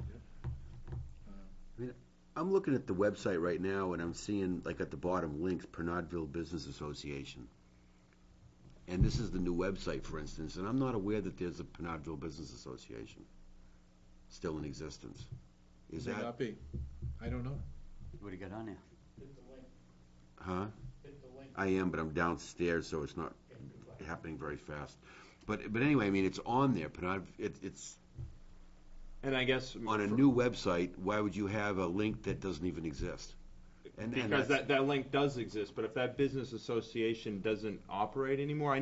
I'm looking at the website right now, and I'm seeing, like, at the bottom, links, Pinardville Business Association. And this is the new website, for instance, and I'm not aware that there's a Pinardville Business Association still in existence. Is May that, not be. I don't know. What do you got on there? huh? I am, but I'm downstairs, so it's not happening very fast. But anyway, I mean, it's on there, it's And I guess on a new website. Why would you have a link that doesn't even exist? because that link does exist, but if that business association doesn't operate anymore,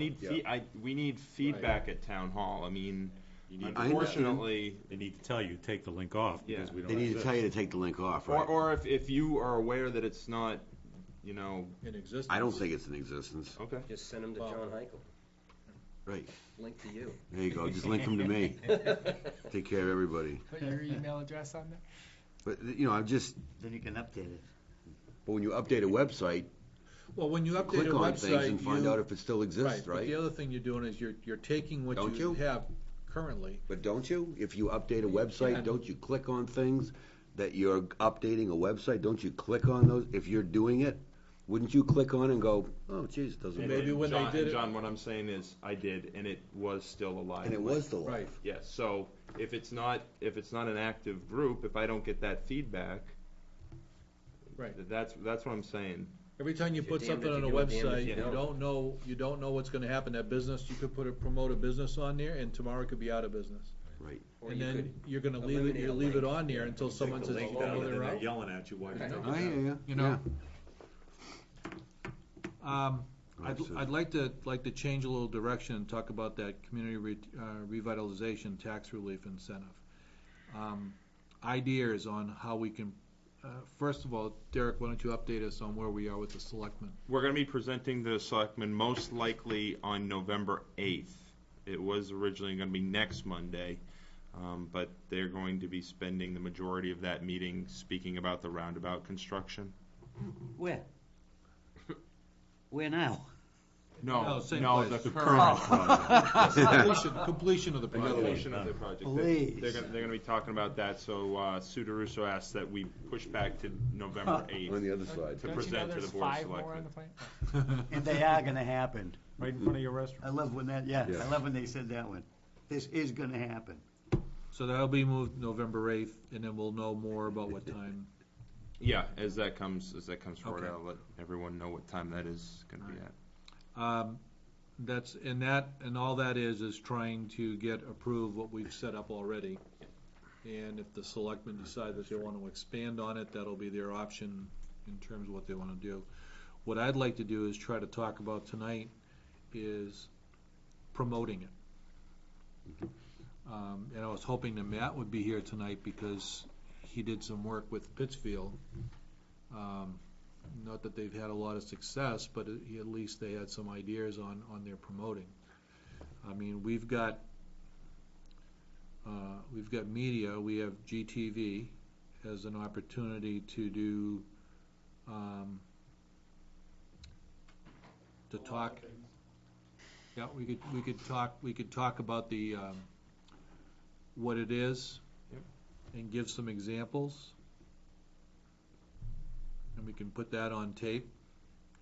we need feedback at town hall. I mean, unfortunately, They need to tell you, take the link off, because Yeah. we don't They need to exist. tell you to take the link off, right? or if you are aware that it's not you know, in existence. I don't think it's in existence. okay. Just send them to Well- John Heichel. Right. Link to you. There you go. Just link them to me. Take care of everybody. Put your email address on there. But, you know, I'm just, Then you can update it. but when you update a website, Well, when you update a click on things website, and find you, out if it still exists, but right? the other thing you're doing is you're taking what Don't you you? have currently. But don't you? If you update a website, can. don't you click on things that you're updating a website? Don't you click on those? If you're doing it, wouldn't you click on and go, oh, geez, it doesn't And work? maybe when they John, did it- John, what I'm saying is, I did, and it was still alive. And it was the Right. life. Yes, so if it's not an active group, if I don't get that feedback, Right. that's what I'm saying. Every time you You're put damned something if on a you do and damned if website, you you don't know what's gonna happen. That business, you could promote a business on there, and tomorrow it could be out of business. Right. Or And you then could you're gonna eliminate leave a it link. on there until someone says, link oh, down, no, and they're They're out. yelling at you while you're I know. taking I it hear down. you. You know? Yeah. I'd like to change a little direction and talk about that community revitalization tax relief incentive. Ideas on how we can, first of all, Derek, why don't you update us on where we are with the selectmen? We're gonna be presenting to the selectmen most likely on November 8th. It was originally gonna be next Monday, but they're going to be spending the majority of that meeting speaking about the roundabout construction. Where? Where now? No, same No, place. the current project. Completion of the project. Completion of the project. Please. They're gonna be talking about that, so Sue DeRusso asked that we push back to November On 8th. the other side. To Don't you know present to there's the Board of 5 more on Selectmen. the plan? And they are gonna happen. Right in front of your restaurant. I love when that, yeah, Yeah. I love when they said that one. This is gonna happen. So that'll be moved November 8th, and then we'll know more about what time. Yeah, as that comes forward, Okay. I'll let everyone know what time that is gonna be at. And all that is trying to get approved what we've set up already. And if the selectmen decide that they want to expand on it, that'll be their option in terms of what they want to do. What I'd like to do is try to talk about tonight is promoting it. And I was hoping that Matt would be here tonight because he did some work with Pittsfield. Not that they've had a lot of success, but at least they had some ideas on their promoting. I mean, we've got media, we have GTV as an opportunity to do, to talk. Yeah, we could talk about the, what it is. Yep. And give some examples. And we can put that on tape,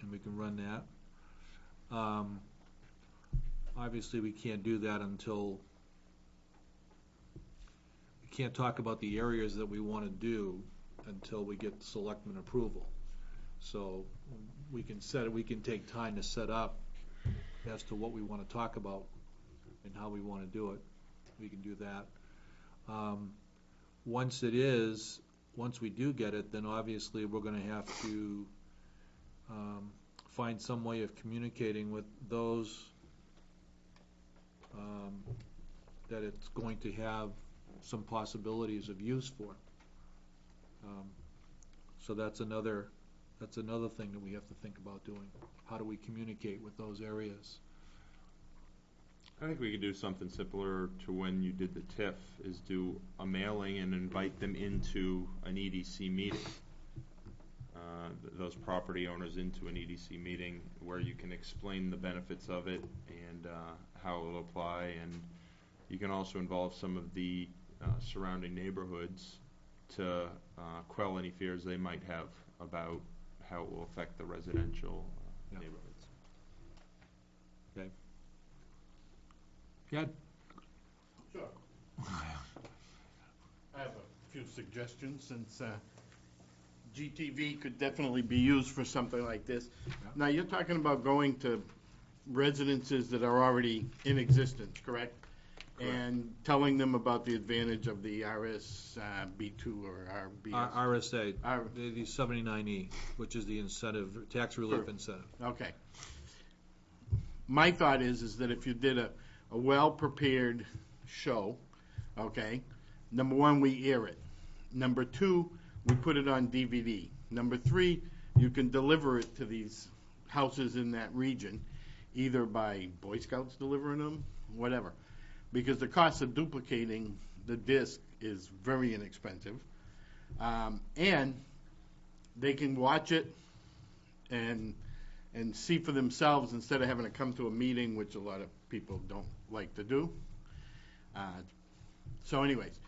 and we can run that. Obviously, we can't do that until, we can't talk about the areas that we want to do until we get selectmen approval. So we can take time to set up as to what we want to talk about and how we want to do it. We can do that. Once we do get it, then obviously we're going to have to find some way of communicating with those that it's going to have some possibilities of use for. So that's another thing that we have to think about doing. How do we communicate with those areas? I think we could do something similar to when you did the TIF, is do a mailing and invite them into an EDC meeting. Those property owners into an EDC meeting where you can explain the benefits of it and how it will apply, and you can also involve some of the surrounding neighborhoods to quell any fears they might have about how it will affect the residential Yeah. neighborhoods. Yeah, Sure. I have a few suggestions, since GTV could definitely be used for something like this. Now, you're talking about going to residences that are already in existence, correct? And telling them about the advantage of the RSB2 or RBS. RSA, R- the 79E, which is the incentive, tax relief incentive. Okay. My thought is that if you did a well-prepared show, okay, number one, we air it. Number two, we put it on DVD. Number three, you can deliver it to these houses in that region, either by Boy Scouts delivering them, whatever. Because the cost of duplicating the disc is very inexpensive. And they can watch it and see for themselves instead of having to come to a meeting, which a lot of people don't like to do. So anyways,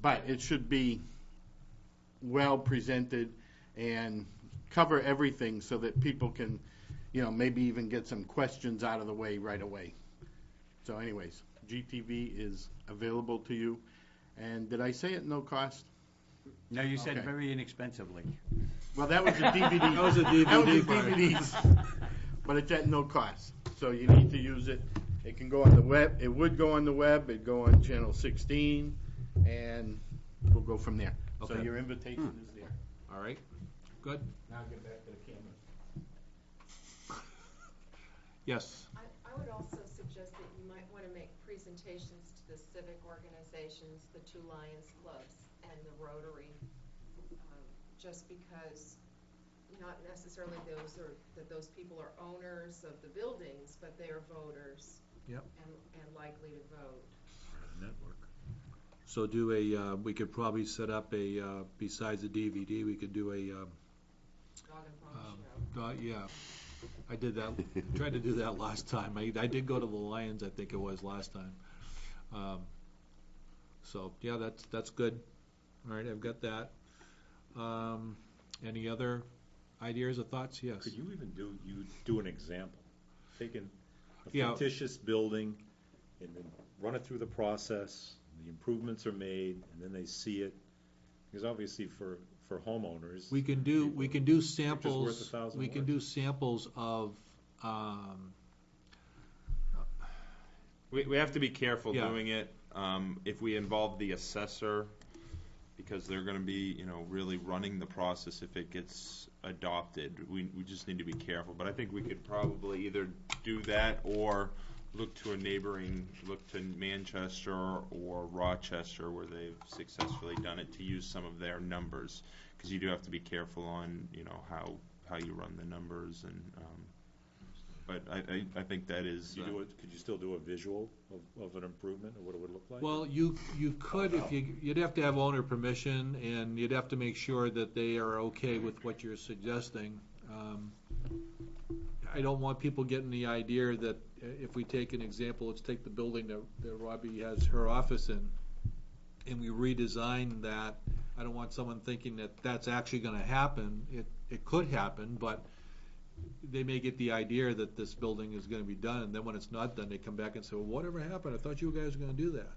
but it should be well presented and cover everything so that people can, maybe even get some questions out of the way right away. So anyways, GTV is available to you. And did I say at no cost? No, you said Okay. very inexpensively. Well, that was a DVD. That was a DVD That was a part. DVDs. But it's at no cost. So you need to use it. It can go on the web. It would go on the web. It'd go on channel 16, and we'll go from there. So Okay. your invitation is there. All right, good. Now get back to the camera. Yes, I would also suggest that you might want to make presentations to the civic organizations, the two Lions clubs, and the Rotary, just because not necessarily those people are owners of the buildings, but they are voters. Yep. And likely to vote. Network. so we could probably set up besides the DVD, we could do a, Dog and pony show. yeah. I did that, tried to do that last time. I did go to the Lions, I think it was last time. So, yeah, that's good. All right, I've got that. Any other ideas or thoughts? Yes. Could you even do an example? Taking a Yeah. fictitious building and then run it through the process, the improvements are made, and then they see it. Because obviously for homeowners. We can do samples, worth 1,000 we can words. do samples of, We have to be careful Yeah. doing it, if we involve the assessor, because they're gonna be, really running the process if it gets adopted. We just need to be careful, but I think we could probably either do that or look to Manchester or Rochester, where they've successfully done it, to use some of their numbers, because you do have to be careful on, how you run the numbers, and, but I think that is. Could you still do a visual of an improvement, or what it would look like? well, you could, if you'd have to have owner permission, and you'd have to make sure that they are okay with what you're suggesting. I don't want people getting the idea that if we take an example, let's take the building that Robbie has her office in, and we redesign that. I don't want someone thinking that that's actually gonna happen. It could happen, but they may get the idea that this building is gonna be done, and then when it's not done, they come back and say, well, whatever happened? I thought you guys were gonna do that.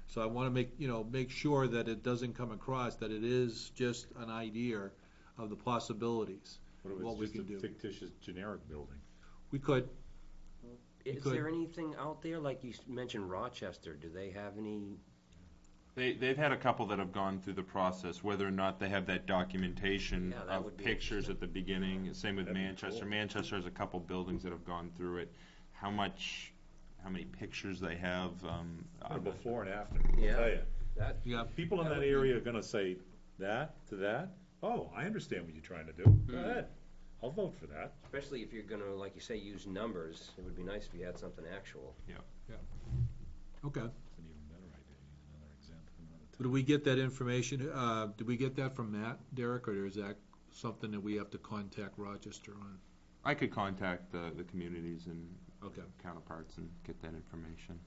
So I wanna make sure that it doesn't come across that it is just an idea of the possibilities. What if what it's we just can a do. fictitious generic building? We could, Is could. there anything out there, like you mentioned Rochester, do they have any? They've had a couple that have gone through the process, whether or not they have that documentation Yeah, that of would be pictures at the beginning. Same with That'd be Manchester. cool. Manchester has a couple buildings that have gone through it. How many pictures they have, I'm not Before and after, Yeah. I'll tell you. That, yeah, People in That that would be- area are gonna say that to that. Oh, I understand what you're trying to do. Go ahead. I'll vote for that. especially if you're gonna, like you say, use numbers, it would be nice if you had something actual. okay. That's an even better idea. Use another example from another Did we get that information, did we get that from Matt, Derek, or is that something that we have to contact Rochester on? I could contact the communities and Okay. counterparts and get that information.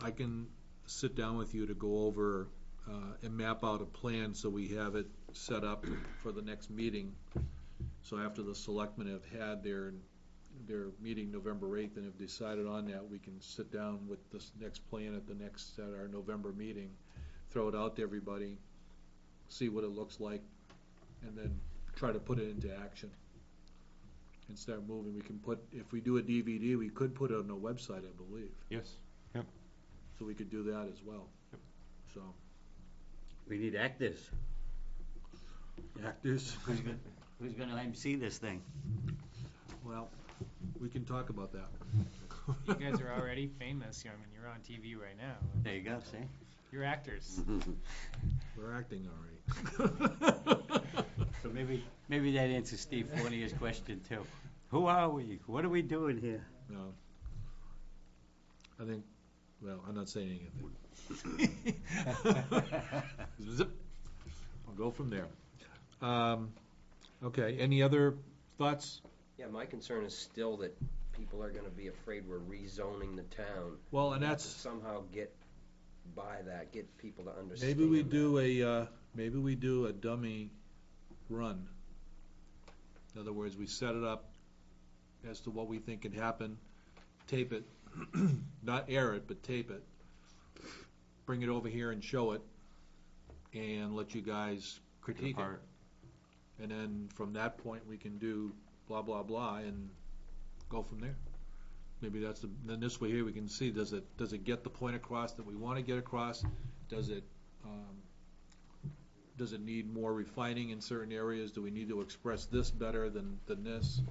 I can sit down with you to go over and map out a plan so we have it set up for the next meeting. So after the selectmen have had their meeting November 8th and have decided on that, we can sit down with this next plan at our November meeting, throw it out to everybody, see what it looks like, and then try to put it into action and start moving. We can if we do a DVD, we could put it on the website, I believe. Yes. So we could do that as well. So, We need actors. actors, Who's gonna MC this thing? well, we can talk about that. You guys are already famous. I mean, you're on TV right now. There you go, see? You're actors. We're acting all right. So maybe that answers Steve Fornier's question too. Who are we? What are we doing here? No. I think, well, I'm not saying anything. Zip. I'll go from there. Okay, any other thoughts? Yeah, my concern is still that people are gonna be afraid we're rezoning the town. Well, and We have to that's, somehow get by that, get people to understand maybe we that. do a dummy run. In other words, we set it up as to what we think can happen, tape it, not air it, but tape it, bring it over here and show it, and let you guys critique it. Apart. And then from that point, we can do blah, blah, blah, and go from there. Maybe then this way here, we can see, does it get the point across that we want to get across? Does it need more refining in certain areas? Do we need to express this better than this?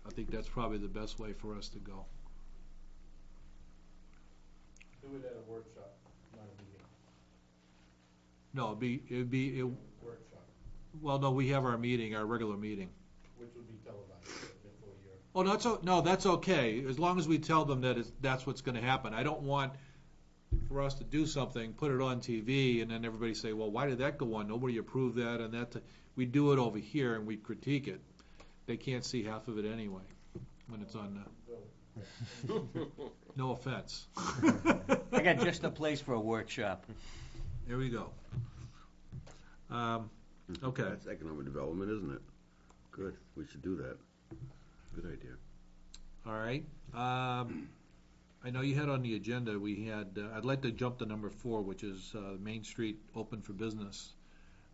I think that's probably the best way for us to go. Do it at a workshop, not a meeting. No, Workshop, well, no, we have our meeting, our regular meeting. which would be televised before your. Oh, no, that's okay, as long as we tell them that that's what's gonna happen. I don't want for us to do something, put it on TV, and then everybody say, well, why did that go on? Nobody approved that, and that, we do it over here and we critique it. They can't see half of it anyway, when it's on, no offense. I got just a place for a workshop. There we go. Okay. That's economic development, isn't it? Good, we should do that. Good idea. All right. I know you had on the agenda, I'd like to jump to number 4, which is Main Street open for business.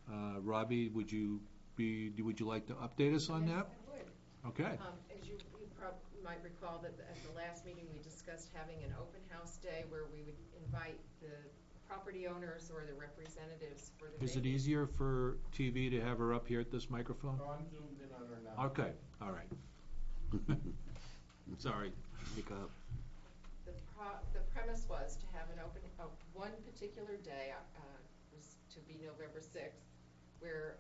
Robbie, would you like to update us on that? Yes, I would. Okay. As you might recall that at the last meeting, we discussed having an open house day where we would invite the property owners or the representatives for the. Is it easier for TV to have her up here at this microphone? Oh, I'm zoomed in on her now. Okay, all right. Sorry. The premise was to have an open, one particular day, was to be November 6th, where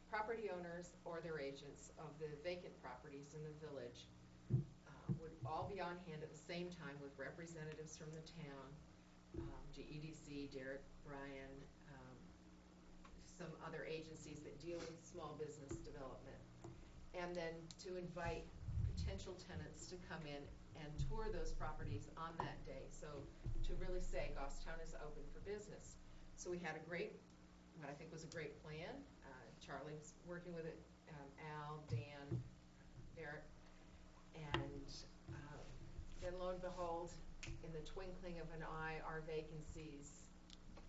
property owners or their agents of the vacant properties in the village would all be on hand at the same time with representatives from the town, GEDC, Derek, Bryan, some other agencies that deal with small business development, and then to invite potential tenants to come in and tour those properties on that day. So to really say Goffstown is open for business. So we had what I think was a great plan. Charlie was working with it, Al, Dan, Derek, and then lo and behold, in the twinkling of an eye, our vacancies,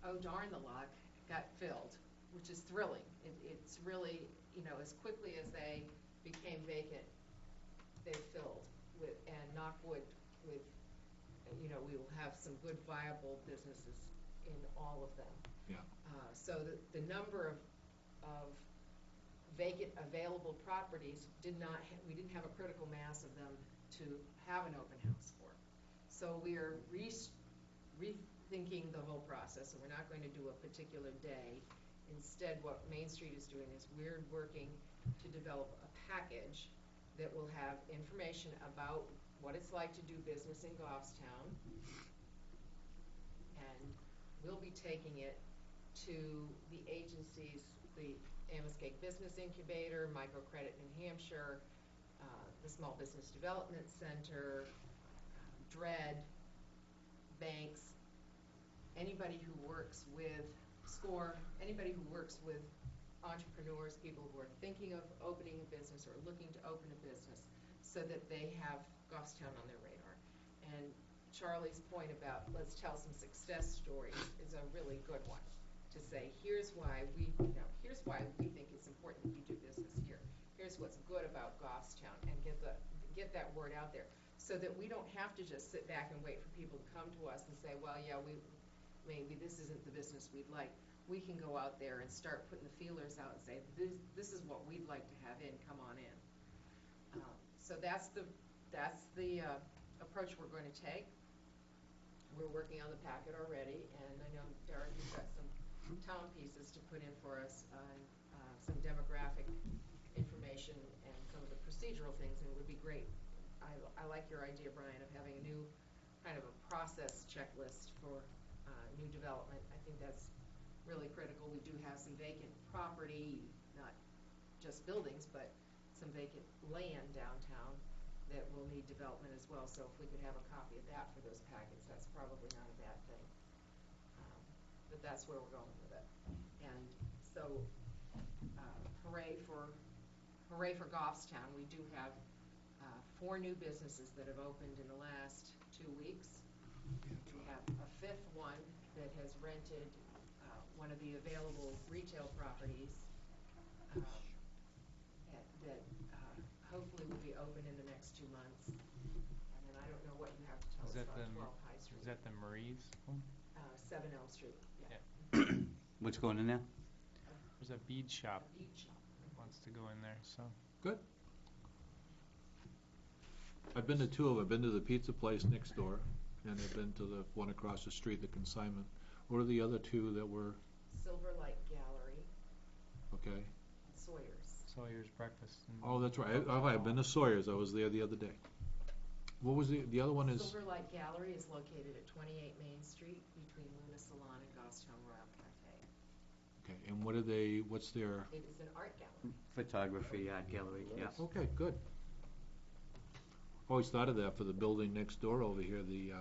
oh darn the luck, got filled, which is thrilling. It's really, as quickly as they became vacant, they filled with, and knock wood with, we will have some good viable businesses in all of them. Yeah. So the number of vacant available properties we didn't have a critical mass of them to have an open house for. So we are rethinking the whole process, and we're not going to do a particular day. Instead, what Main Street is doing is we're working to develop a package that will have information about what it's like to do business in Goffstown, and we'll be taking it to the agencies, the Amoskeag Business Incubator, Microcredit New Hampshire, the Small Business Development Center, DRED, banks, anybody who works with SCORE, anybody who works with entrepreneurs, people who are thinking of opening a business or looking to open a business, so that they have Goffstown on their radar. And Charlie's point about let's tell some success stories is a really good one, to say here's why we think it's important that you do business here. Here's what's good about Goffstown, and get that word out there, so that we don't have to just sit back and wait for people to come to us and say, well, yeah, maybe this isn't the business we'd like. We can go out there and start putting the feelers out and say, this is what we'd like to have in, come on in. So that's the approach we're going to take. we're working on the packet already, and I know, Derek, you've got some town pieces to put in for us on some demographic information and some of the procedural things, and it would be great. I like your idea, Brian, of having a new kind of a process checklist for new development. I think that's really critical. We do have some vacant property, not just buildings, but some vacant land downtown that will need development as well. So if we could have a copy of that for those packets, that's probably not a bad thing. But that's where we're going with it. And so, hooray for Goffstown. We do have 4 new businesses that have opened in the last 2 weeks. We have a 5th one that has rented one of the available retail properties that hopefully will be open in the next 2 months. And then I don't know what you have to tell us about 12 High Street. Is that the Marie's home? 7 Elm Street, yeah. What's going in there? There's a bead shop A bead shop. that wants to go in there, so. I've been to 2 of them. I've been to the pizza place next door, and I've been to the one across the street, the consignment. What are the other 2 that were, Silver Light Gallery, okay? and Sawyer's. Sawyer's Breakfast. And Oh, that's right. I've been to Sawyer's. I was there the other day. What was the other one is, Silver Light Gallery is located at 28 Main Street between Luna Salon and Goffstown Royal Cafe. okay, and what are they, what's their, It is an art gallery. Photography, art gallery, yeah. okay, good. Always thought of that for the building next door over here, the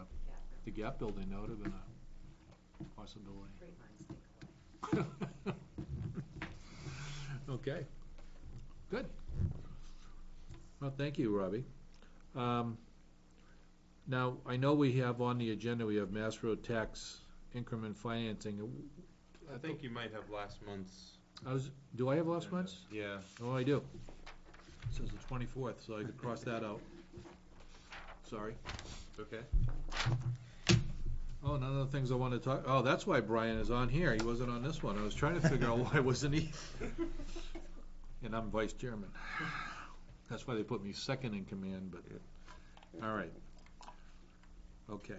Gap building. That would have been a possibility. Great minds think alike. Okay, good. Well, thank you, Robbie. Now, I know we have on the agenda, we have Mass Road tax increment financing. I think you might have last month's. Do I have last month's? Yeah. Oh, I do. It says the 24th, so I could cross that out. Sorry. Okay. Oh, none of the things I want to talk, oh, that's why Brian is on here. He wasn't on this one. I was trying to figure out why wasn't he? And I'm vice chairman. That's why they put me second in command, but, all right. Okay.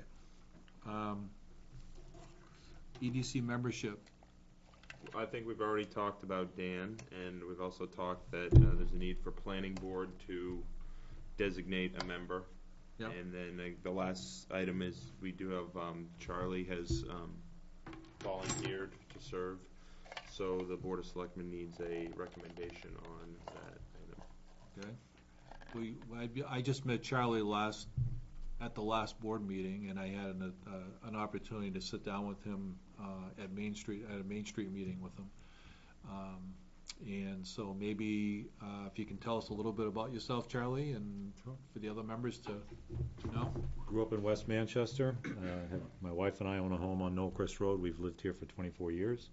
EDC membership. I think we've already talked about Dan, and we've also talked that there's a need for planning board to designate a member. Yep. And then the last item is, we do have, Charlie has volunteered to serve, so the Board of Selectmen needs a recommendation on that item. Okay. I just met Charlie at the last board meeting, and I had an opportunity to sit down with him at a Main Street meeting with him. And so maybe if you can tell us a little bit about yourself, Charlie, and for the other members to know. Grew up in West Manchester. My wife and I own a home on Knollcrest Road. We've lived here for 24 years.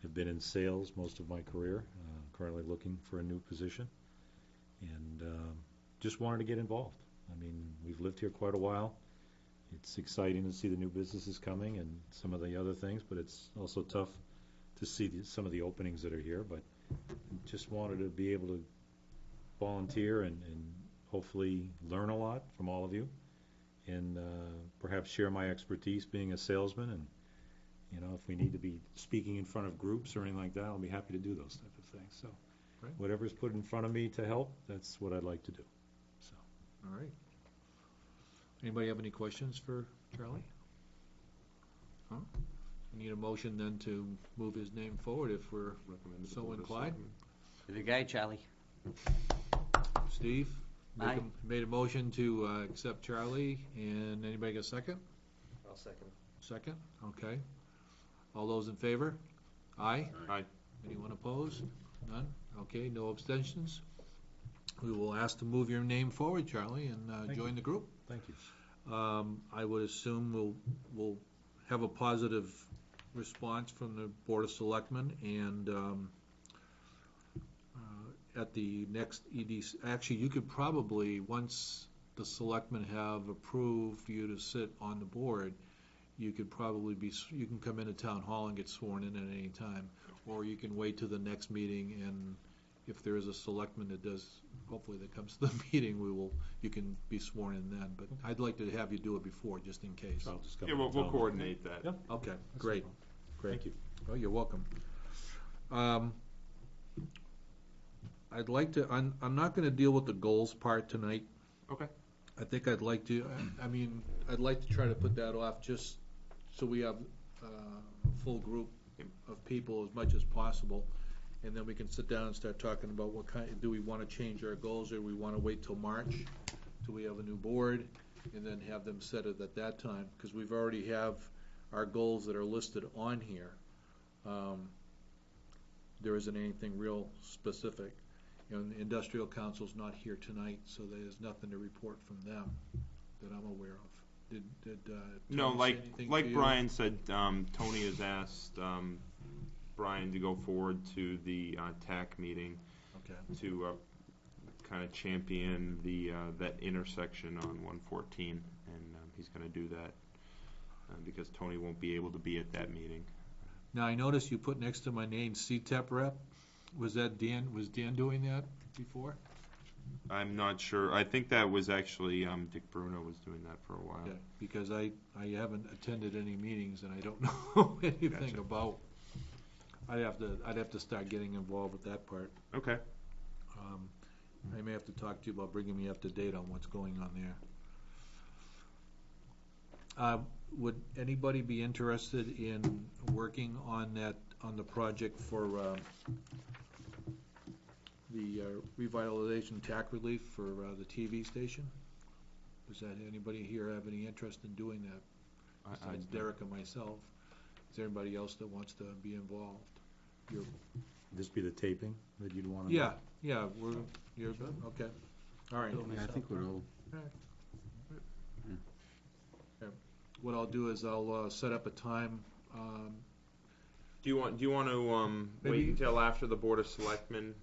Have been in sales most of my career. Currently looking for a new position. And just wanted to get involved. I mean, we've lived here quite a while. It's exciting to see the new businesses coming and some of the other things, but it's also tough to see some of the openings that are here. But just wanted to be able to volunteer and hopefully learn a lot from all of you, and perhaps share my expertise being a salesman. And you know, if we need to be speaking in front of groups or anything like that, I'll be happy to do those type of things. So Right. whatever's put in front of me to help, that's what I'd like to do. So. All right. Anybody have any questions for Charlie? Huh? I need a motion then to move his name forward if we're Recommend to the so Board of inclined. Selectmen. You're the guy, Charlie. Steve? Aye. Made a motion to accept Charlie, and anybody got a second? I'll second. Second, okay. All those in favor? Aye? Aye. Anyone opposed? None? Okay, no abstentions. We will ask to move your name forward, Charlie, and Thank join you. the group. Thank you. I would assume we'll have a positive response from the Board of Selectmen, and at the next EDC, actually, you could probably, once the Selectmen have approved you to sit on the board, you could probably you can come into Town Hall and get sworn in at any time, or you can wait till the next meeting if there is a selectman that does, hopefully that comes to the meeting, you can be sworn in then, but I'd like to have you do it before, just in case. I'll just come Yeah, and we'll tell them. coordinate that. Yep. Okay, That's great, no problem. great. Thank you. Oh, you're welcome. I'd like to, I'm not gonna deal with the goals part tonight. Okay. I think I'd like to, I'd like to try to put that off just so we have a full group of people as much as possible. And then we can sit down and start talking about what kind, do we wanna change our goals, or we wanna wait till March, till we have a new board, and then have them set it at that time, because we've already have our goals that are listed on here. There isn't anything real specific. You know, the industrial council's not here tonight, so there's nothing to report from them that I'm aware of. Did No, Tony say anything to like you? Brian said, Tony has asked Brian to go forward to the TAC meeting Okay, to kind of champion that intersection on 114, and he's going to do that because Tony won't be able to be at that meeting. now I noticed you put next to my name CTEP rep. Was that Dan, was Dan doing that before? I'm not sure. I think that was actually Dick Bruno was doing that for a while. Okay, because I haven't attended any meetings and I don't know anything Gotcha. about. I'd have to start getting involved with that part. Okay. I may have to talk to you about bringing me up to date on what's going on there. Would anybody be interested in working on the project for the revitalization tax relief for the TV station? Does that, anybody here have any interest in doing that? Besides Derek and myself, is there anybody else that wants to be involved? This be the taping that you'd want to? Yeah, you're, okay, all right. Yeah, I think we're all, What I'll do is I'll set up a time. Do you want to Maybe- wait until after the Board of Selectmen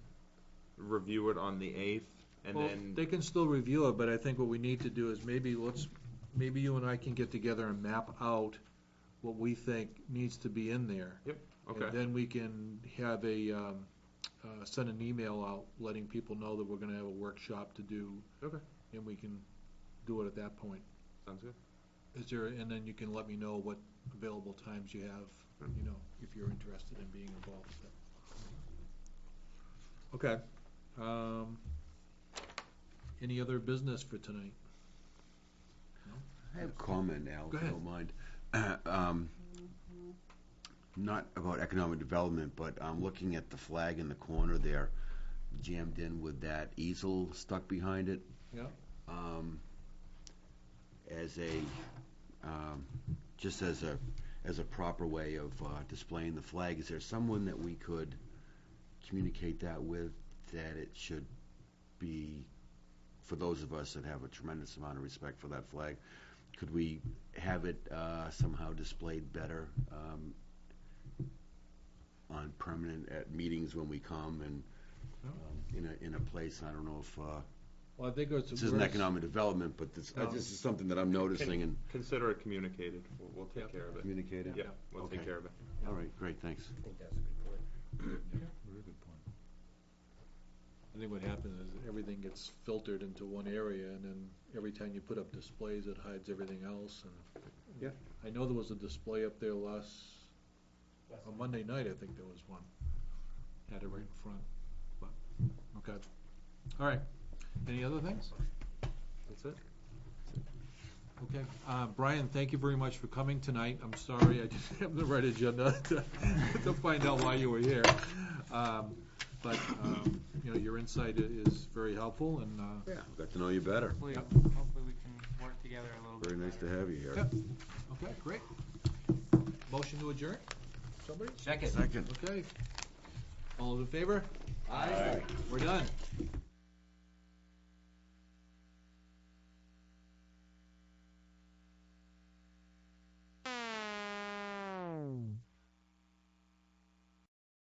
review it on the 8th, and Well, then they can still review it, but I think what we need to do is maybe you and I can get together and map out what we think needs to be in there. okay. And then we can have send an email out letting people know that we're gonna have a workshop to do. Okay. And we can do it at that point. Sounds good. And then you can let me know what available times you have, you know, if you're interested in being involved with it. Okay. Any other business for tonight? I have a comment, Al, Go if you ahead. don't mind. Not about economic development, but I'm looking at the flag in the corner there, jammed in with that easel stuck behind it. Yeah. As a, just as a proper way of displaying the flag, is there someone that we could communicate that with, that it should be, for those of us that have a tremendous amount of respect for that flag, could we have it somehow displayed better on permanent, at meetings when we come, and in a place, I don't know if, Well, I think it's. this isn't economic development, but this is something that I'm noticing and Consider it communicated. We'll take care of it. communicated. Yeah, we'll take Okay. care of it. All right, great, thanks. I think that's a good point. Very good point. I think what happens is everything gets filtered into one area, and then every time you put up displays, it hides everything else, and. Yeah. I know there was a display up there on Monday night, I think there was one. Had it right in front, but, okay. All right. Any other things? That's it. Okay. Brian, thank you very much for coming tonight. I'm sorry I didn't have the right agenda to find out why you were here. But, you know, your insight is very helpful, and, Yeah, got to know you better. Hopefully, Yep. hopefully we can work together a little bit. Very nice to better. have you here. Yep. Okay, great. Motion to adjourn? Somebody? Second. Okay. All those in favor? Aye. We're done.